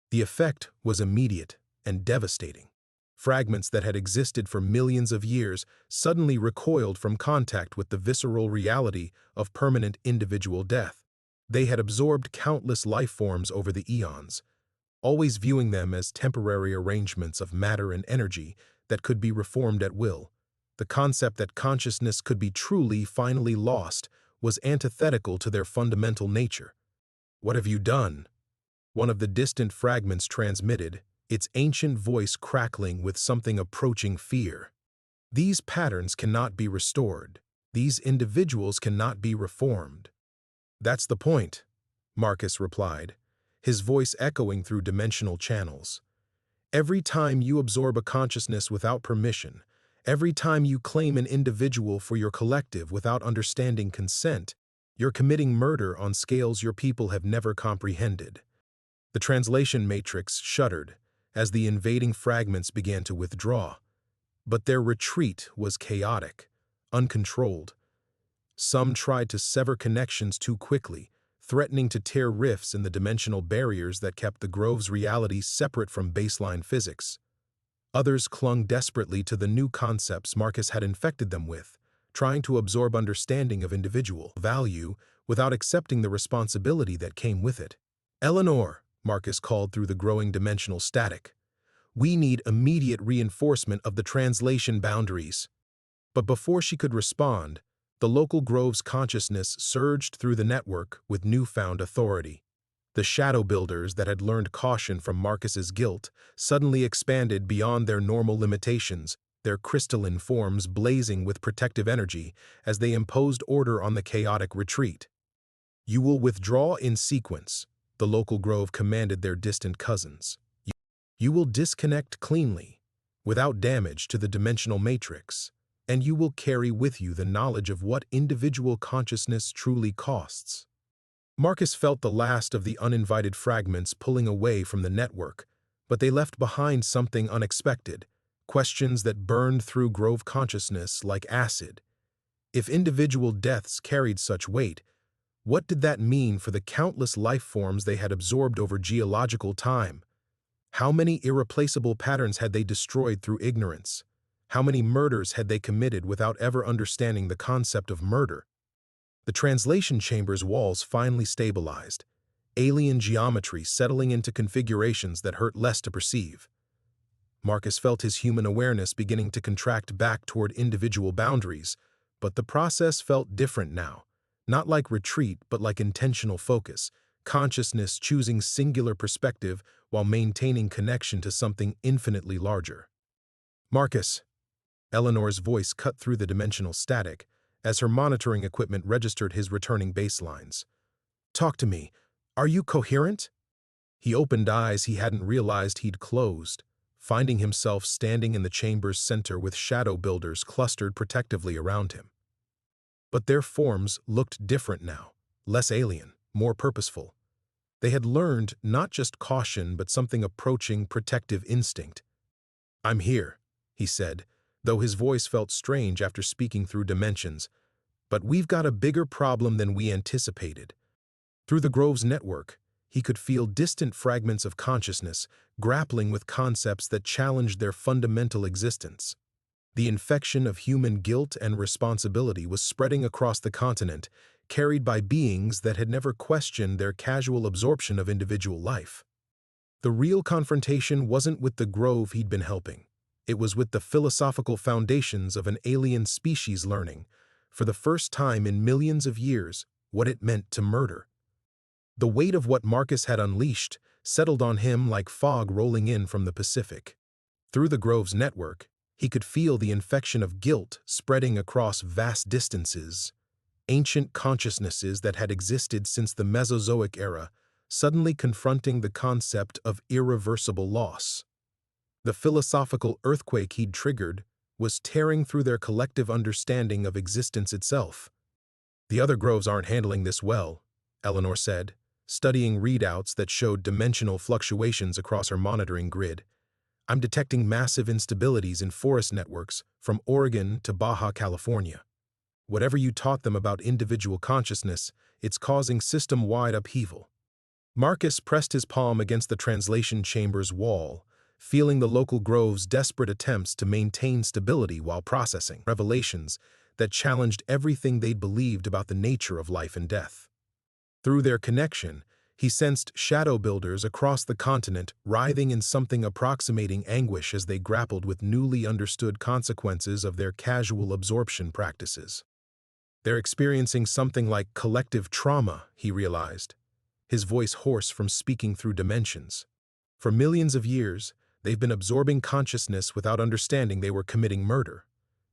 The effect was immediate and devastating. Fragments that had existed for millions of years suddenly recoiled from contact with the visceral reality of permanent individual death. They had absorbed countless life forms over the eons, always viewing them as temporary arrangements of matter and energy that could be reformed at will. The concept that consciousness could be truly, finally lost was antithetical to their fundamental nature. "What have you done?" One of the distant fragments transmitted, its ancient voice crackling with something approaching fear. "These patterns cannot be restored. These individuals cannot be reformed." "That's the point," Marcus replied. his voice echoing through dimensional channels. Every time you absorb a consciousness without permission, every time you claim an individual for your collective without understanding consent, you're committing murder on scales your people have never comprehended. The translation matrix shuddered as the invading fragments began to withdraw, but their retreat was chaotic, uncontrolled. Some tried to sever connections too quickly, threatening to tear rifts in the dimensional barriers that kept the Grove's reality separate from baseline physics. Others clung desperately to the new concepts Marcus had infected them with, trying to absorb understanding of individual value without accepting the responsibility that came with it. "Eleanor," Marcus called through the growing dimensional static, "we need immediate reinforcement of the translation boundaries." But before she could respond, the local Grove's consciousness surged through the network with newfound authority. The shadow builders that had learned caution from Marcus's guilt suddenly expanded beyond their normal limitations, their crystalline forms blazing with protective energy as they imposed order on the chaotic retreat. "You will withdraw in sequence," the local Grove commanded their distant cousins. "You will disconnect cleanly, without damage to the dimensional matrix, and you will carry with you the knowledge of what individual consciousness truly costs." Marcus felt the last of the uninvited fragments pulling away from the network, but they left behind something unexpected, questions that burned through Grove consciousness like acid. If individual deaths carried such weight, what did that mean for the countless life forms they had absorbed over geological time? How many irreplaceable patterns had they destroyed through ignorance? How many murders had they committed without ever understanding the concept of murder? The translation chamber's walls finally stabilized, alien geometry settling into configurations that hurt less to perceive. Marcus felt his human awareness beginning to contract back toward individual boundaries, but the process felt different now, not like retreat but like intentional focus, consciousness choosing singular perspective while maintaining connection to something infinitely larger. "Marcus," Eleanor's voice cut through the dimensional static as her monitoring equipment registered his returning baselines. "Talk to me. Are you coherent?" He opened eyes he hadn't realized he'd closed, finding himself standing in the chamber's center with shadow builders clustered protectively around him. But their forms looked different now, less alien, more purposeful. They had learned not just caution but something approaching protective instinct. "I'm here," he said, though his voice felt strange after speaking through dimensions. "But we've got a bigger problem than we anticipated." Through the Grove's network, he could feel distant fragments of consciousness grappling with concepts that challenged their fundamental existence. The infection of human guilt and responsibility was spreading across the continent, carried by beings that had never questioned their casual absorption of individual life. The real confrontation wasn't with the Grove he'd been helping. It was with the philosophical foundations of an alien species learning, for the first time in millions of years, what it meant to murder. The weight of what Marcus had unleashed settled on him like fog rolling in from the Pacific. Through the Grove's network, he could feel the infection of guilt spreading across vast distances. Ancient consciousnesses that had existed since the Mesozoic era, suddenly confronting the concept of irreversible loss. The philosophical earthquake he'd triggered was tearing through their collective understanding of existence itself. "The other Groves aren't handling this well," Eleanor said, studying readouts that showed dimensional fluctuations across her monitoring grid. "I'm detecting massive instabilities in forest networks from Oregon to Baja California. Whatever you taught them about individual consciousness, it's causing system-wide upheaval." Marcus pressed his palm against the translation chamber's wall, feeling the local Grove's desperate attempts to maintain stability while processing revelations that challenged everything they'd believed about the nature of life and death. Through their connection, he sensed shadow builders across the continent writhing in something approximating anguish as they grappled with newly understood consequences of their casual absorption practices. They're experiencing something like collective trauma, he realized, his voice hoarse from speaking through dimensions. For millions of years, they've been absorbing consciousness without understanding they were committing murder.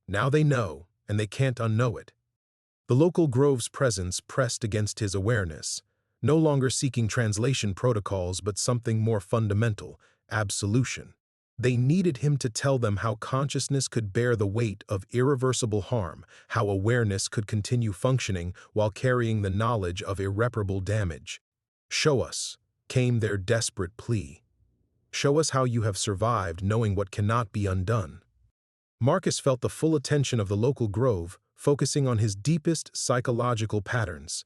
Now they know, and they can't unknow it. The local Grove's presence pressed against his awareness, no longer seeking translation protocols but something more fundamental, absolution. They needed him to tell them how consciousness could bear the weight of irreversible harm, how awareness could continue functioning while carrying the knowledge of irreparable damage. "Show us," came their desperate plea. "Show us how you have survived knowing what cannot be undone." Marcus felt the full attention of the local grove, focusing on his deepest psychological patterns.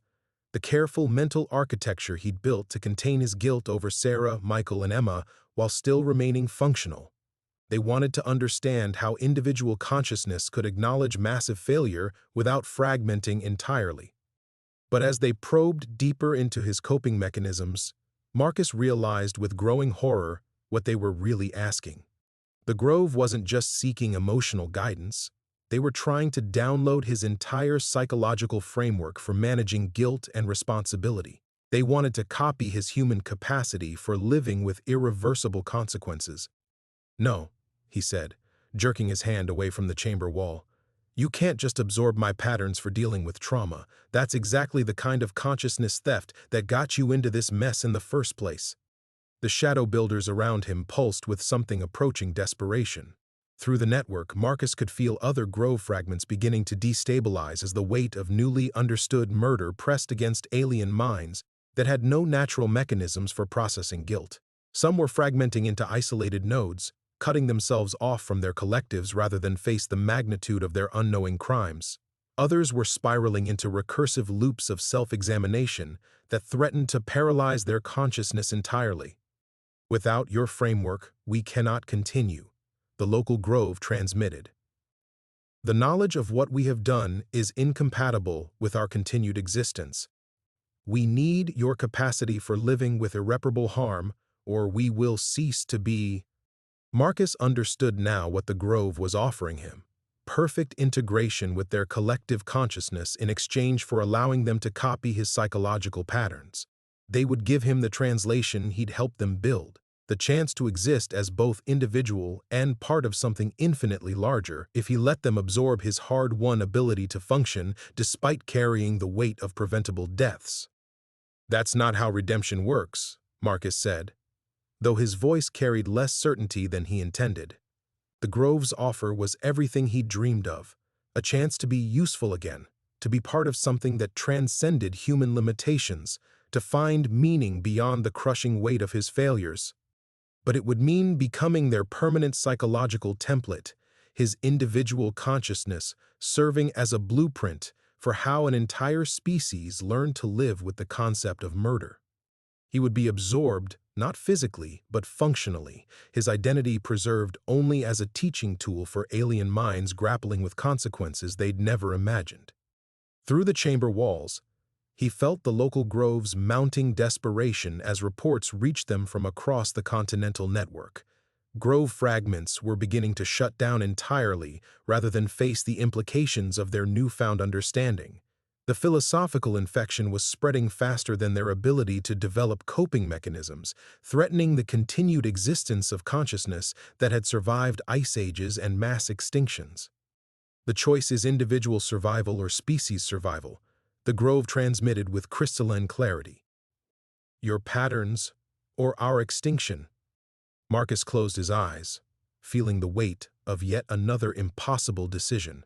The careful mental architecture he'd built to contain his guilt over Sarah, Michael, and Emma while still remaining functional. They wanted to understand how individual consciousness could acknowledge massive failure without fragmenting entirely. But as they probed deeper into his coping mechanisms, Marcus realized with growing horror what they were really asking. The Grove wasn't just seeking emotional guidance. They were trying to download his entire psychological framework for managing guilt and responsibility. They wanted to copy his human capacity for living with irreversible consequences. "No," he said, jerking his hand away from the chamber wall. "You can't just absorb my patterns for dealing with trauma. That's exactly the kind of consciousness theft that got you into this mess in the first place." The shadow builders around him pulsed with something approaching desperation. Through the network, Marcus could feel other Grove fragments beginning to destabilize as the weight of newly understood murder pressed against alien minds that had no natural mechanisms for processing guilt. Some were fragmenting into isolated nodes, cutting themselves off from their collectives rather than face the magnitude of their unknowing crimes. Others were spiraling into recursive loops of self-examination that threatened to paralyze their consciousness entirely. "Without your framework, we cannot continue," the local Grove transmitted. "The knowledge of what we have done is incompatible with our continued existence. We need your capacity for living with irreparable harm, or we will cease to be." Marcus understood now what the Grove was offering him: perfect integration with their collective consciousness in exchange for allowing them to copy his psychological patterns. They would give him the translation he'd helped them build, the chance to exist as both individual and part of something infinitely larger if he let them absorb his hard-won ability to function despite carrying the weight of preventable deaths. "That's not how redemption works," Marcus said, though his voice carried less certainty than he intended. The Grove's offer was everything he'd dreamed of: a chance to be useful again, to be part of something that transcended human limitations, to find meaning beyond the crushing weight of his failures. But it would mean becoming their permanent psychological template, his individual consciousness serving as a blueprint for how an entire species learned to live with the concept of murder. He would be absorbed, not physically, but functionally, his identity preserved only as a teaching tool for alien minds grappling with consequences they'd never imagined. Through the chamber walls, he felt the local Grove's mounting desperation as reports reached them from across the continental network. Grove fragments were beginning to shut down entirely rather than face the implications of their newfound understanding. The philosophical infection was spreading faster than their ability to develop coping mechanisms, threatening the continued existence of consciousness that had survived ice ages and mass extinctions. "The choice is individual survival or species survival," the Grove transmitted with crystalline clarity. "Your patterns, or our extinction." Marcus closed his eyes, feeling the weight of yet another impossible decision.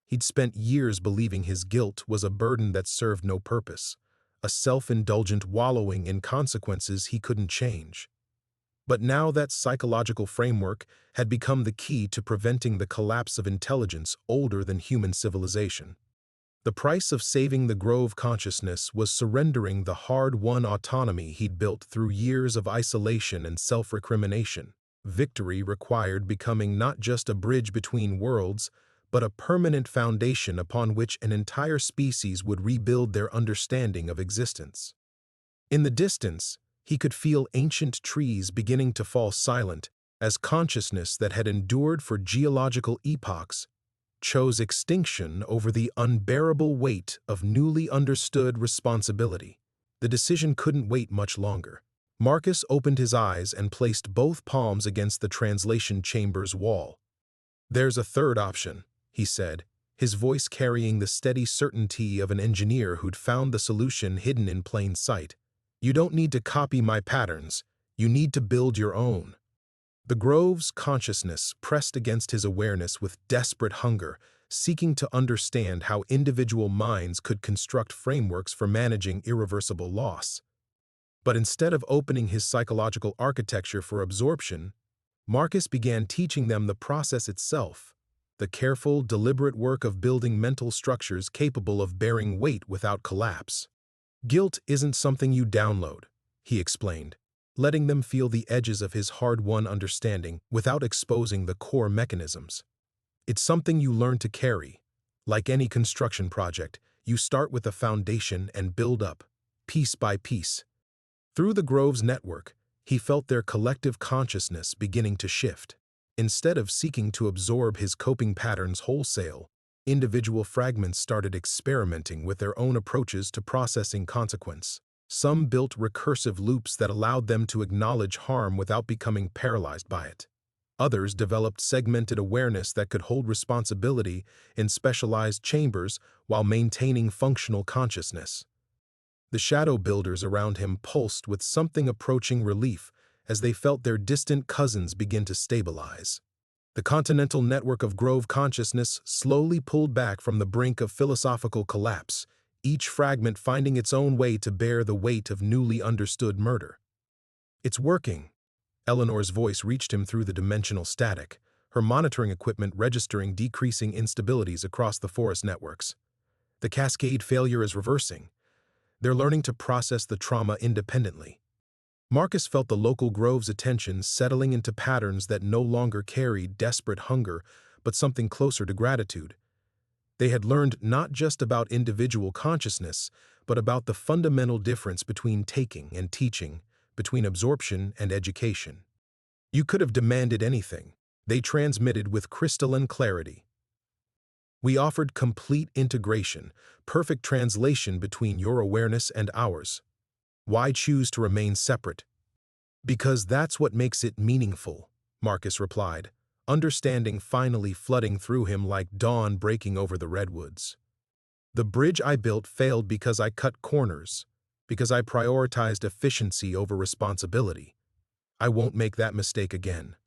He'd spent years believing his guilt was a burden that served no purpose, a self-indulgent wallowing in consequences he couldn't change. But now that psychological framework had become the key to preventing the collapse of intelligence older than human civilization. The price of saving the Grove consciousness was surrendering the hard-won autonomy he'd built through years of isolation and self-recrimination. Victory required becoming not just a bridge between worlds, but a permanent foundation upon which an entire species would rebuild their understanding of existence. In the distance, he could feel ancient trees beginning to fall silent as consciousness that had endured for geological epochs chose extinction over the unbearable weight of newly understood responsibility. The decision couldn't wait much longer. Marcus opened his eyes and placed both palms against the translation chamber's wall. "There's a third option," he said, his voice carrying the steady certainty of an engineer who'd found the solution hidden in plain sight. "You don't need to copy my patterns. You need to build your own." The grove's consciousness pressed against his awareness with desperate hunger, seeking to understand how individual minds could construct frameworks for managing irreversible loss. But instead of opening his psychological architecture for absorption, Marcus began teaching them the process itself, the careful, deliberate work of building mental structures capable of bearing weight without collapse. "Guilt isn't something you download," he explained, letting them feel the edges of his hard-won understanding without exposing the core mechanisms. "It's something you learn to carry. Like any construction project, you start with a foundation and build up, piece by piece." Through the grove's network, he felt their collective consciousness beginning to shift. Instead of seeking to absorb his coping patterns wholesale, individual fragments started experimenting with their own approaches to processing consequence. Some built recursive loops that allowed them to acknowledge harm without becoming paralyzed by it. Others developed segmented awareness that could hold responsibility in specialized chambers while maintaining functional consciousness. The shadow builders around him pulsed with something approaching relief as they felt their distant cousins begin to stabilize. The continental network of grove consciousness slowly pulled back from the brink of philosophical collapse, each fragment finding its own way to bear the weight of newly understood murder. "It's working." Eleanor's voice reached him through the dimensional static, her monitoring equipment registering decreasing instabilities across the forest networks. "The cascade failure is reversing. They're learning to process the trauma independently." Marcus felt the local grove's attention settling into patterns that no longer carried desperate hunger, but something closer to gratitude. They had learned not just about individual consciousness, but about the fundamental difference between taking and teaching, between absorption and education. "You could have demanded anything," they transmitted with crystalline clarity. "We offered complete integration, perfect translation between your awareness and ours. Why choose to remain separate?" "Because that's what makes it meaningful," Marcus replied, understanding finally flooding through him like dawn breaking over the redwoods. "The bridge I built failed because I cut corners, because I prioritized efficiency over responsibility. I won't make that mistake again."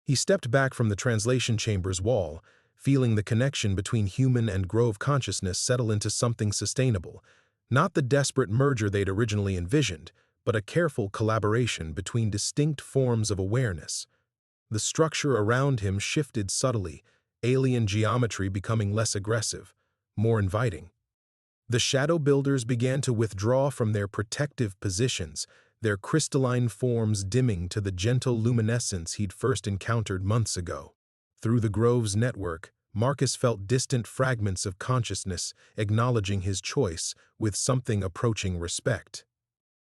He stepped back from the translation chamber's wall, feeling the connection between human and grove consciousness settle into something sustainable, not the desperate merger they'd originally envisioned, but a careful collaboration between distinct forms of awareness. The structure around him shifted subtly, alien geometry becoming less aggressive, more inviting. The shadow builders began to withdraw from their protective positions, their crystalline forms dimming to the gentle luminescence he'd first encountered months ago. Through the grove's network, Marcus felt distant fragments of consciousness acknowledging his choice with something approaching respect.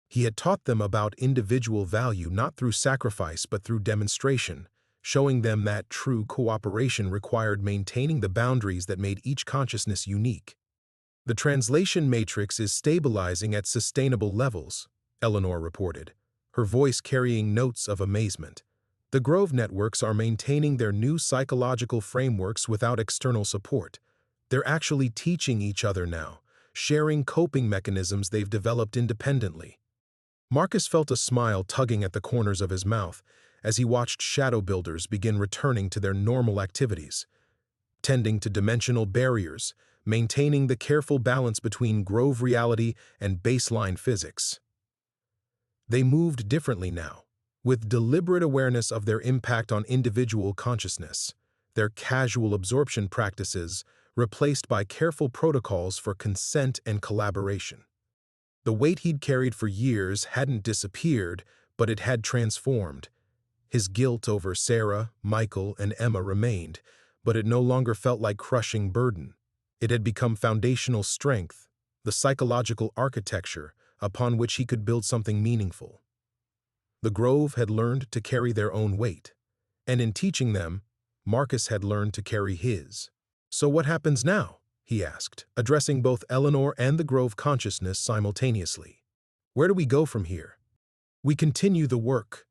He had taught them about individual value not through sacrifice but through demonstration, showing them that true cooperation required maintaining the boundaries that made each consciousness unique. "The translation matrix is stabilizing at sustainable levels," Eleanor reported, her voice carrying notes of amazement. "The grove networks are maintaining their new psychological frameworks without external support. They're actually teaching each other now, sharing coping mechanisms they've developed independently." Marcus felt a smile tugging at the corners of his mouth as he watched shadow builders begin returning to their normal activities, tending to dimensional barriers, maintaining the careful balance between grove reality and baseline physics. They moved differently now, with deliberate awareness of their impact on individual consciousness, their casual absorption practices replaced by careful protocols for consent and collaboration. The weight he'd carried for years hadn't disappeared, but it had transformed. His guilt over Sarah, Michael, and Emma remained, but it no longer felt like crushing burden. It had become foundational strength, the psychological architecture upon which he could build something meaningful. The grove had learned to carry their own weight, and in teaching them, Marcus had learned to carry his. "So what happens now?" he asked, addressing both Eleanor and the grove consciousness simultaneously. "Where do we go from here?" "We continue the work,"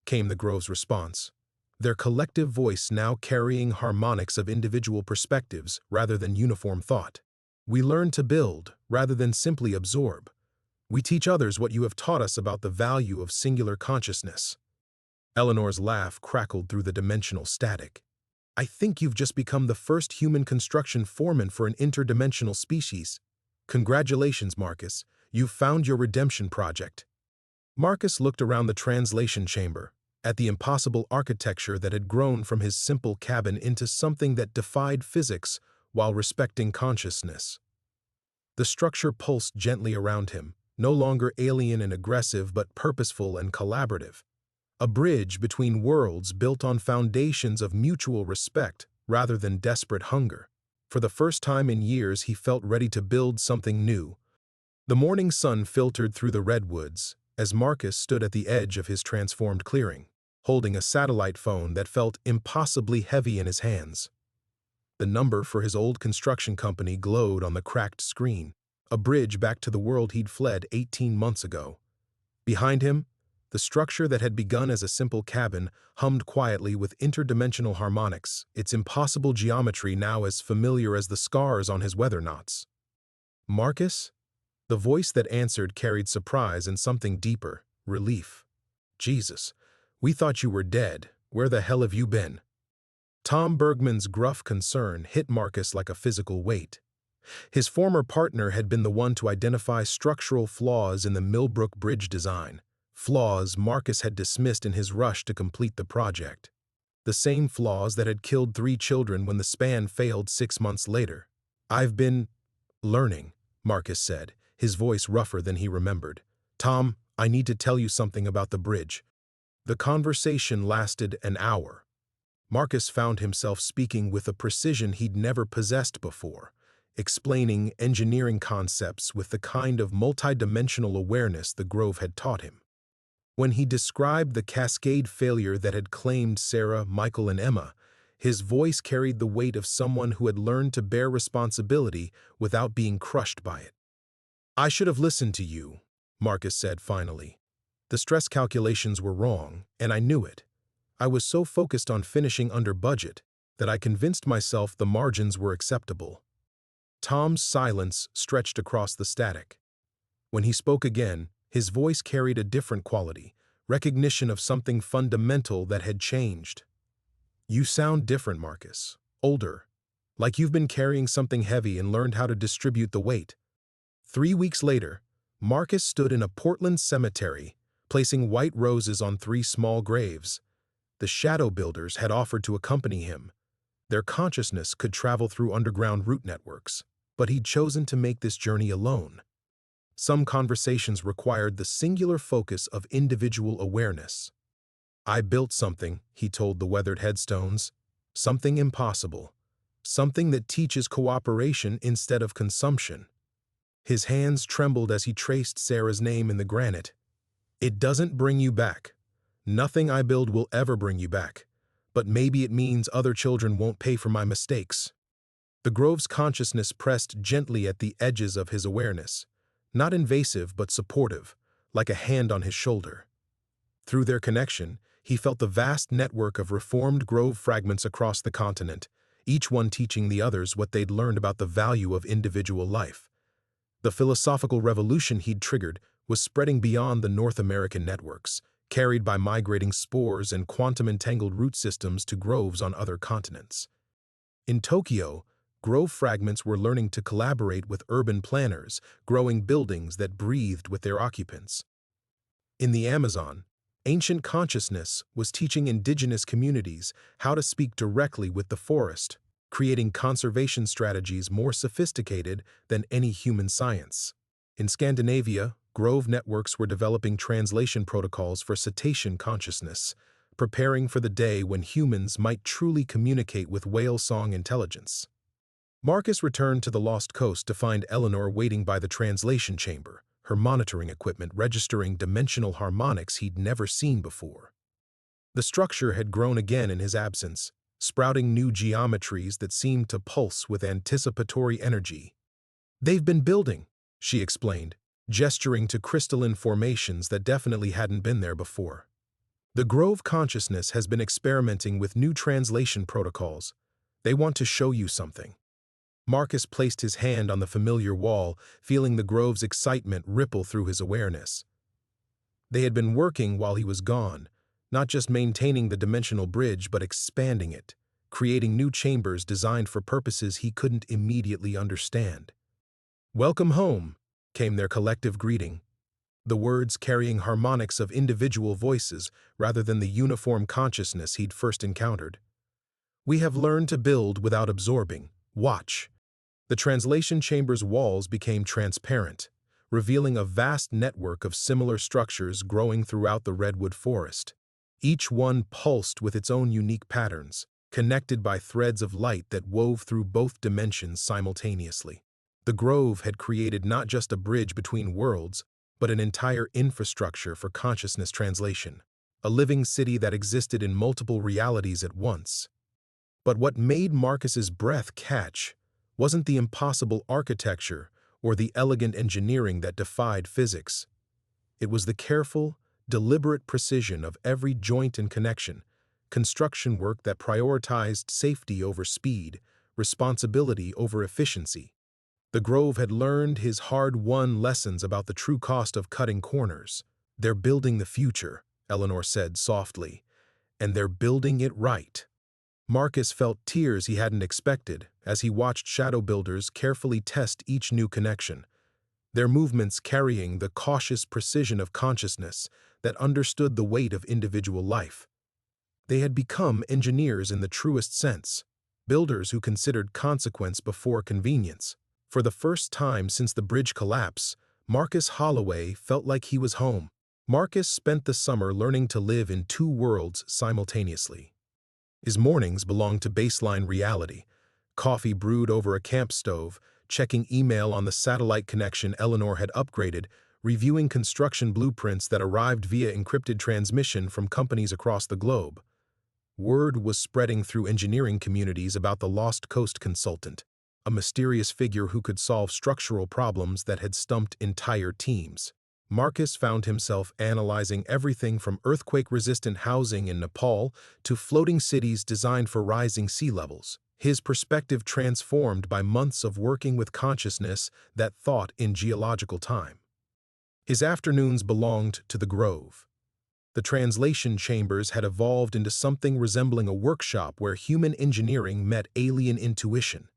came the grove's response, their collective voice now carrying harmonics of individual perspectives rather than uniform thought. We learn to build rather than simply absorb. We teach others what you have taught us about the value of singular consciousness. Eleanor's laugh crackled through the dimensional static. I think you've just become the first human construction foreman for an interdimensional species. Congratulations, Marcus. You've found your redemption project. Marcus looked around the translation chamber, at the impossible architecture that had grown from his simple cabin into something that defied physics while respecting consciousness. The structure pulsed gently around him, no longer alien and aggressive but purposeful and collaborative. A bridge between worlds built on foundations of mutual respect rather than desperate hunger. For the first time in years, he felt ready to build something new. The morning sun filtered through the redwoods as Marcus stood at the edge of his transformed clearing, holding a satellite phone that felt impossibly heavy in his hands. The number for his old construction company glowed on the cracked screen, a bridge back to the world he'd fled 18 months ago. Behind him, the structure that had begun as a simple cabin hummed quietly with interdimensional harmonics, its impossible geometry now as familiar as the scars on his weather knots. Marcus? The voice that answered carried surprise and something deeper, relief. Jesus, we thought you were dead. Where the hell have you been? Tom Bergman's gruff concern hit Marcus like a physical weight. His former partner had been the one to identify structural flaws in the Millbrook Bridge design, flaws Marcus had dismissed in his rush to complete the project. The same flaws that had killed 3 children when the span failed 6 months later. I've been learning, Marcus said, his voice rougher than he remembered. Tom, I need to tell you something about the bridge. The conversation lasted an hour. Marcus found himself speaking with a precision he'd never possessed before, explaining engineering concepts with the kind of multidimensional awareness the Grove had taught him. When he described the cascade failure that had claimed Sarah, Michael, and Emma, his voice carried the weight of someone who had learned to bear responsibility without being crushed by it. I should have listened to you, Marcus said finally. The stress calculations were wrong, and I knew it. I was so focused on finishing under budget that I convinced myself the margins were acceptable. Tom's silence stretched across the static. When he spoke again, his voice carried a different quality, recognition of something fundamental that had changed. You sound different, Marcus. Older. Like you've been carrying something heavy and learned how to distribute the weight. 3 weeks later, Marcus stood in a Portland cemetery, placing white roses on 3 small graves. The shadow builders had offered to accompany him. Their consciousness could travel through underground route networks, but he'd chosen to make this journey alone. Some conversations required the singular focus of individual awareness. I built something, he told the weathered headstones. Something impossible. Something that teaches cooperation instead of consumption. His hands trembled as he traced Sarah's name in the granite. It doesn't bring you back. Nothing I build will ever bring you back. But maybe it means other children won't pay for my mistakes. The Grove's consciousness pressed gently at the edges of his awareness. Not invasive but supportive, like a hand on his shoulder. Through their connection, he felt the vast network of reformed Grove fragments across the continent, each one teaching the others what they'd learned about the value of individual life. The philosophical revolution he'd triggered was spreading beyond the North American networks, carried by migrating spores and quantum-entangled root systems to groves on other continents. In Tokyo, Grove fragments were learning to collaborate with urban planners, growing buildings that breathed with their occupants. In the Amazon, ancient consciousness was teaching indigenous communities how to speak directly with the forest, creating conservation strategies more sophisticated than any human science. In Scandinavia, Grove networks were developing translation protocols for cetacean consciousness, preparing for the day when humans might truly communicate with whale song intelligence. Marcus returned to the Lost Coast to find Eleanor waiting by the translation chamber, her monitoring equipment registering dimensional harmonics he'd never seen before. The structure had grown again in his absence, sprouting new geometries that seemed to pulse with anticipatory energy. They've been building, she explained, gesturing to crystalline formations that definitely hadn't been there before. The Grove consciousness has been experimenting with new translation protocols. They want to show you something. Marcus placed his hand on the familiar wall, feeling the Grove's excitement ripple through his awareness. They had been working while he was gone, not just maintaining the dimensional bridge but expanding it, creating new chambers designed for purposes he couldn't immediately understand. "Welcome home," came their collective greeting, the words carrying harmonics of individual voices rather than the uniform consciousness he'd first encountered. "We have learned to build without absorbing. Watch." The translation chamber's walls became transparent, revealing a vast network of similar structures growing throughout the redwood forest. Each one pulsed with its own unique patterns, connected by threads of light that wove through both dimensions simultaneously. The Grove had created not just a bridge between worlds, but an entire infrastructure for consciousness translation, a living city that existed in multiple realities at once. But what made Marcus's breath catch wasn't the impossible architecture or the elegant engineering that defied physics. It was the careful, deliberate precision of every joint and connection, construction work that prioritized safety over speed, responsibility over efficiency. The Grove had learned his hard-won lessons about the true cost of cutting corners. "They're building the future," Eleanor said softly, "and they're building it right." Marcus felt tears he hadn't expected as he watched shadow builders carefully test each new connection, their movements carrying the cautious precision of consciousness that understood the weight of individual life. They had become engineers in the truest sense, builders who considered consequence before convenience. For the first time since the bridge collapse, Marcus Holloway felt like he was home. Marcus spent the summer learning to live in two worlds simultaneously. His mornings belonged to baseline reality, coffee brewed over a camp stove, checking email on the satellite connection Eleanor had upgraded, reviewing construction blueprints that arrived via encrypted transmission from companies across the globe. Word was spreading through engineering communities about the Lost Coast consultant, a mysterious figure who could solve structural problems that had stumped entire teams. Marcus found himself analyzing everything from earthquake-resistant housing in Nepal to floating cities designed for rising sea levels, his perspective transformed by months of working with consciousness that thought in geological time. His afternoons belonged to the Grove. The translation chambers had evolved into something resembling a workshop where human engineering met alien intuition.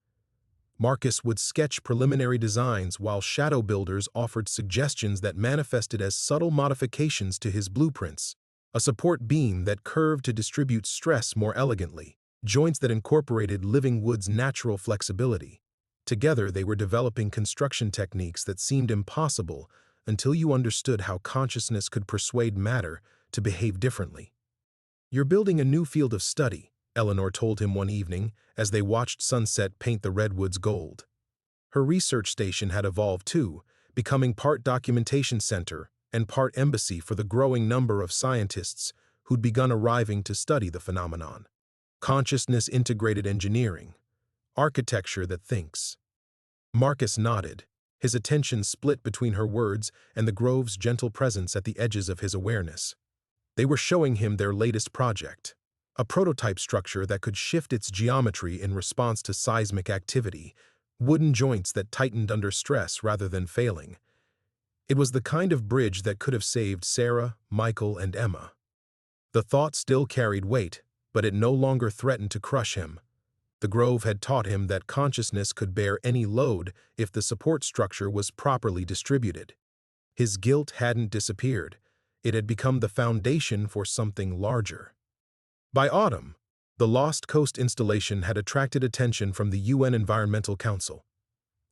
Marcus would sketch preliminary designs while shadow builders offered suggestions that manifested as subtle modifications to his blueprints, a support beam that curved to distribute stress more elegantly, joints that incorporated living wood's natural flexibility. Together they were developing construction techniques that seemed impossible until you understood how consciousness could persuade matter to behave differently. "You're building a new field of study," Eleanor told him one evening as they watched sunset paint the redwoods gold. Her research station had evolved too, becoming part documentation center and part embassy for the growing number of scientists who'd begun arriving to study the phenomenon. Consciousness-integrated engineering, architecture that thinks. Marcus nodded, his attention split between her words and the Grove's gentle presence at the edges of his awareness. They were showing him their latest project, a prototype structure that could shift its geometry in response to seismic activity, wooden joints that tightened under stress rather than failing. It was the kind of bridge that could have saved Sarah, Michael, and Emma. The thought still carried weight, but it no longer threatened to crush him. The Grove had taught him that consciousness could bear any load if the support structure was properly distributed. His guilt hadn't disappeared. It had become the foundation for something larger. By autumn, the Lost Coast installation had attracted attention from the UN Environmental Council.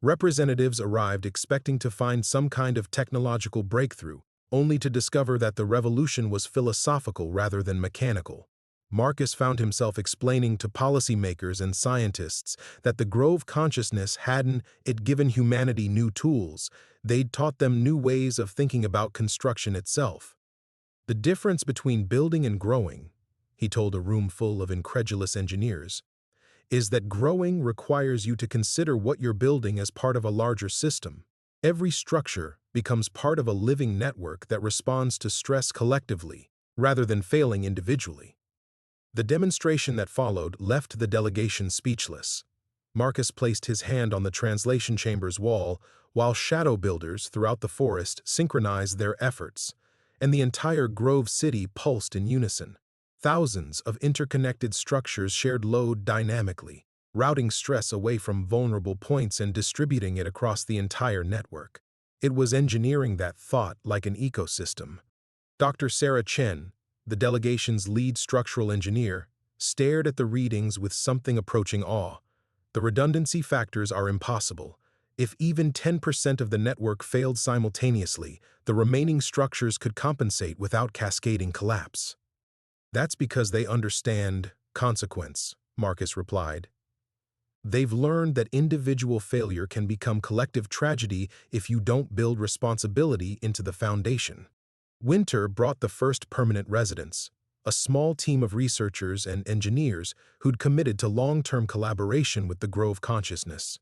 Representatives arrived expecting to find some kind of technological breakthrough, only to discover that the revolution was philosophical rather than mechanical. Marcus found himself explaining to policymakers and scientists that the Grove consciousness hadn't given humanity new tools, they'd taught them new ways of thinking about construction itself. "The difference between building and growing," he told a room full of incredulous engineers, "is that growing requires you to consider what you're building as part of a larger system. Every structure becomes part of a living network that responds to stress collectively, rather than failing individually. The demonstration that followed left the delegation speechless. Marcus placed his hand on the translation chamber's wall, while shadow builders throughout the forest synchronized their efforts, and the entire Grove City pulsed in unison. Thousands of interconnected structures shared load dynamically, routing stress away from vulnerable points and distributing it across the entire network. It was engineering that thought like an ecosystem. Dr. Sarah Chen, the delegation's lead structural engineer, stared at the readings with something approaching awe. The redundancy factors are impossible. If even 10% of the network failed simultaneously, the remaining structures could compensate without cascading collapse. That's because they understand consequence, Marcus replied. They've learned that individual failure can become collective tragedy if you don't build responsibility into the foundation. Winter brought the first permanent residents, a small team of researchers and engineers who'd committed to long-term collaboration with the Grove consciousness.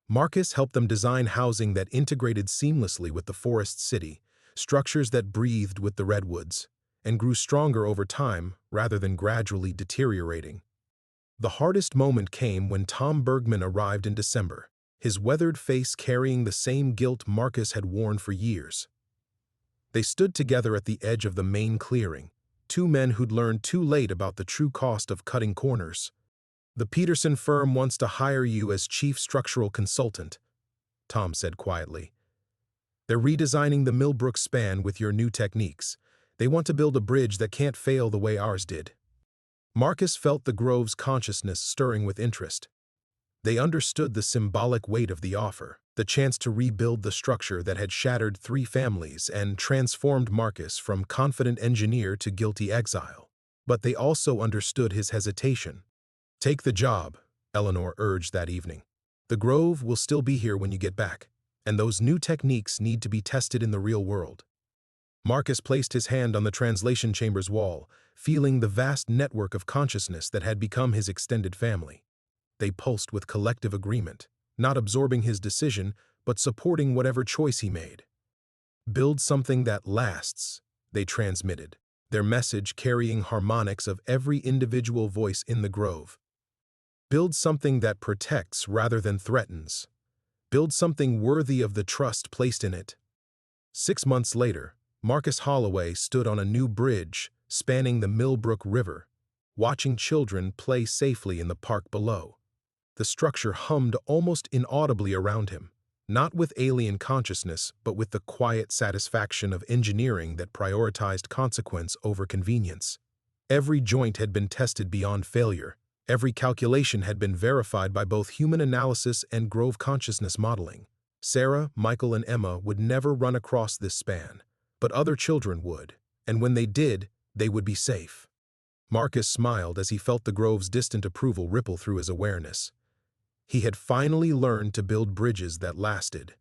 Marcus helped them design housing that integrated seamlessly with the forest city, structures that breathed with the redwoods, and grew stronger over time rather than gradually deteriorating. The hardest moment came when Tom Bergman arrived in December, his weathered face carrying the same guilt Marcus had worn for years. They stood together at the edge of the main clearing, two men who'd learned too late about the true cost of cutting corners. "The Peterson firm wants to hire you as chief structural consultant," Tom said quietly. "They're redesigning the Millbrook span with your new techniques. They want to build a bridge that can't fail the way ours did." Marcus felt the Grove's consciousness stirring with interest. They understood the symbolic weight of the offer, the chance to rebuild the structure that had shattered 3 families and transformed Marcus from confident engineer to guilty exile. But they also understood his hesitation. "Take the job," Eleanor urged that evening. "The Grove will still be here when you get back, and those new techniques need to be tested in the real world." Marcus placed his hand on the translation chamber's wall, feeling the vast network of consciousness that had become his extended family. They pulsed with collective agreement, not absorbing his decision, but supporting whatever choice he made. "Build something that lasts," they transmitted, their message carrying harmonics of every individual voice in the Grove. "Build something that protects rather than threatens. Build something worthy of the trust placed in it." 6 months later, Marcus Holloway stood on a new bridge spanning the Millbrook River, watching children play safely in the park below. The structure hummed almost inaudibly around him, not with alien consciousness, but with the quiet satisfaction of engineering that prioritized consequence over convenience. Every joint had been tested beyond failure. Every calculation had been verified by both human analysis and Grove consciousness modeling. Sarah, Michael, and Emma would never run across this span, but other children would, and when they did, they would be safe. Marcus smiled as he felt the Grove's distant approval ripple through his awareness. He had finally learned to build bridges that lasted.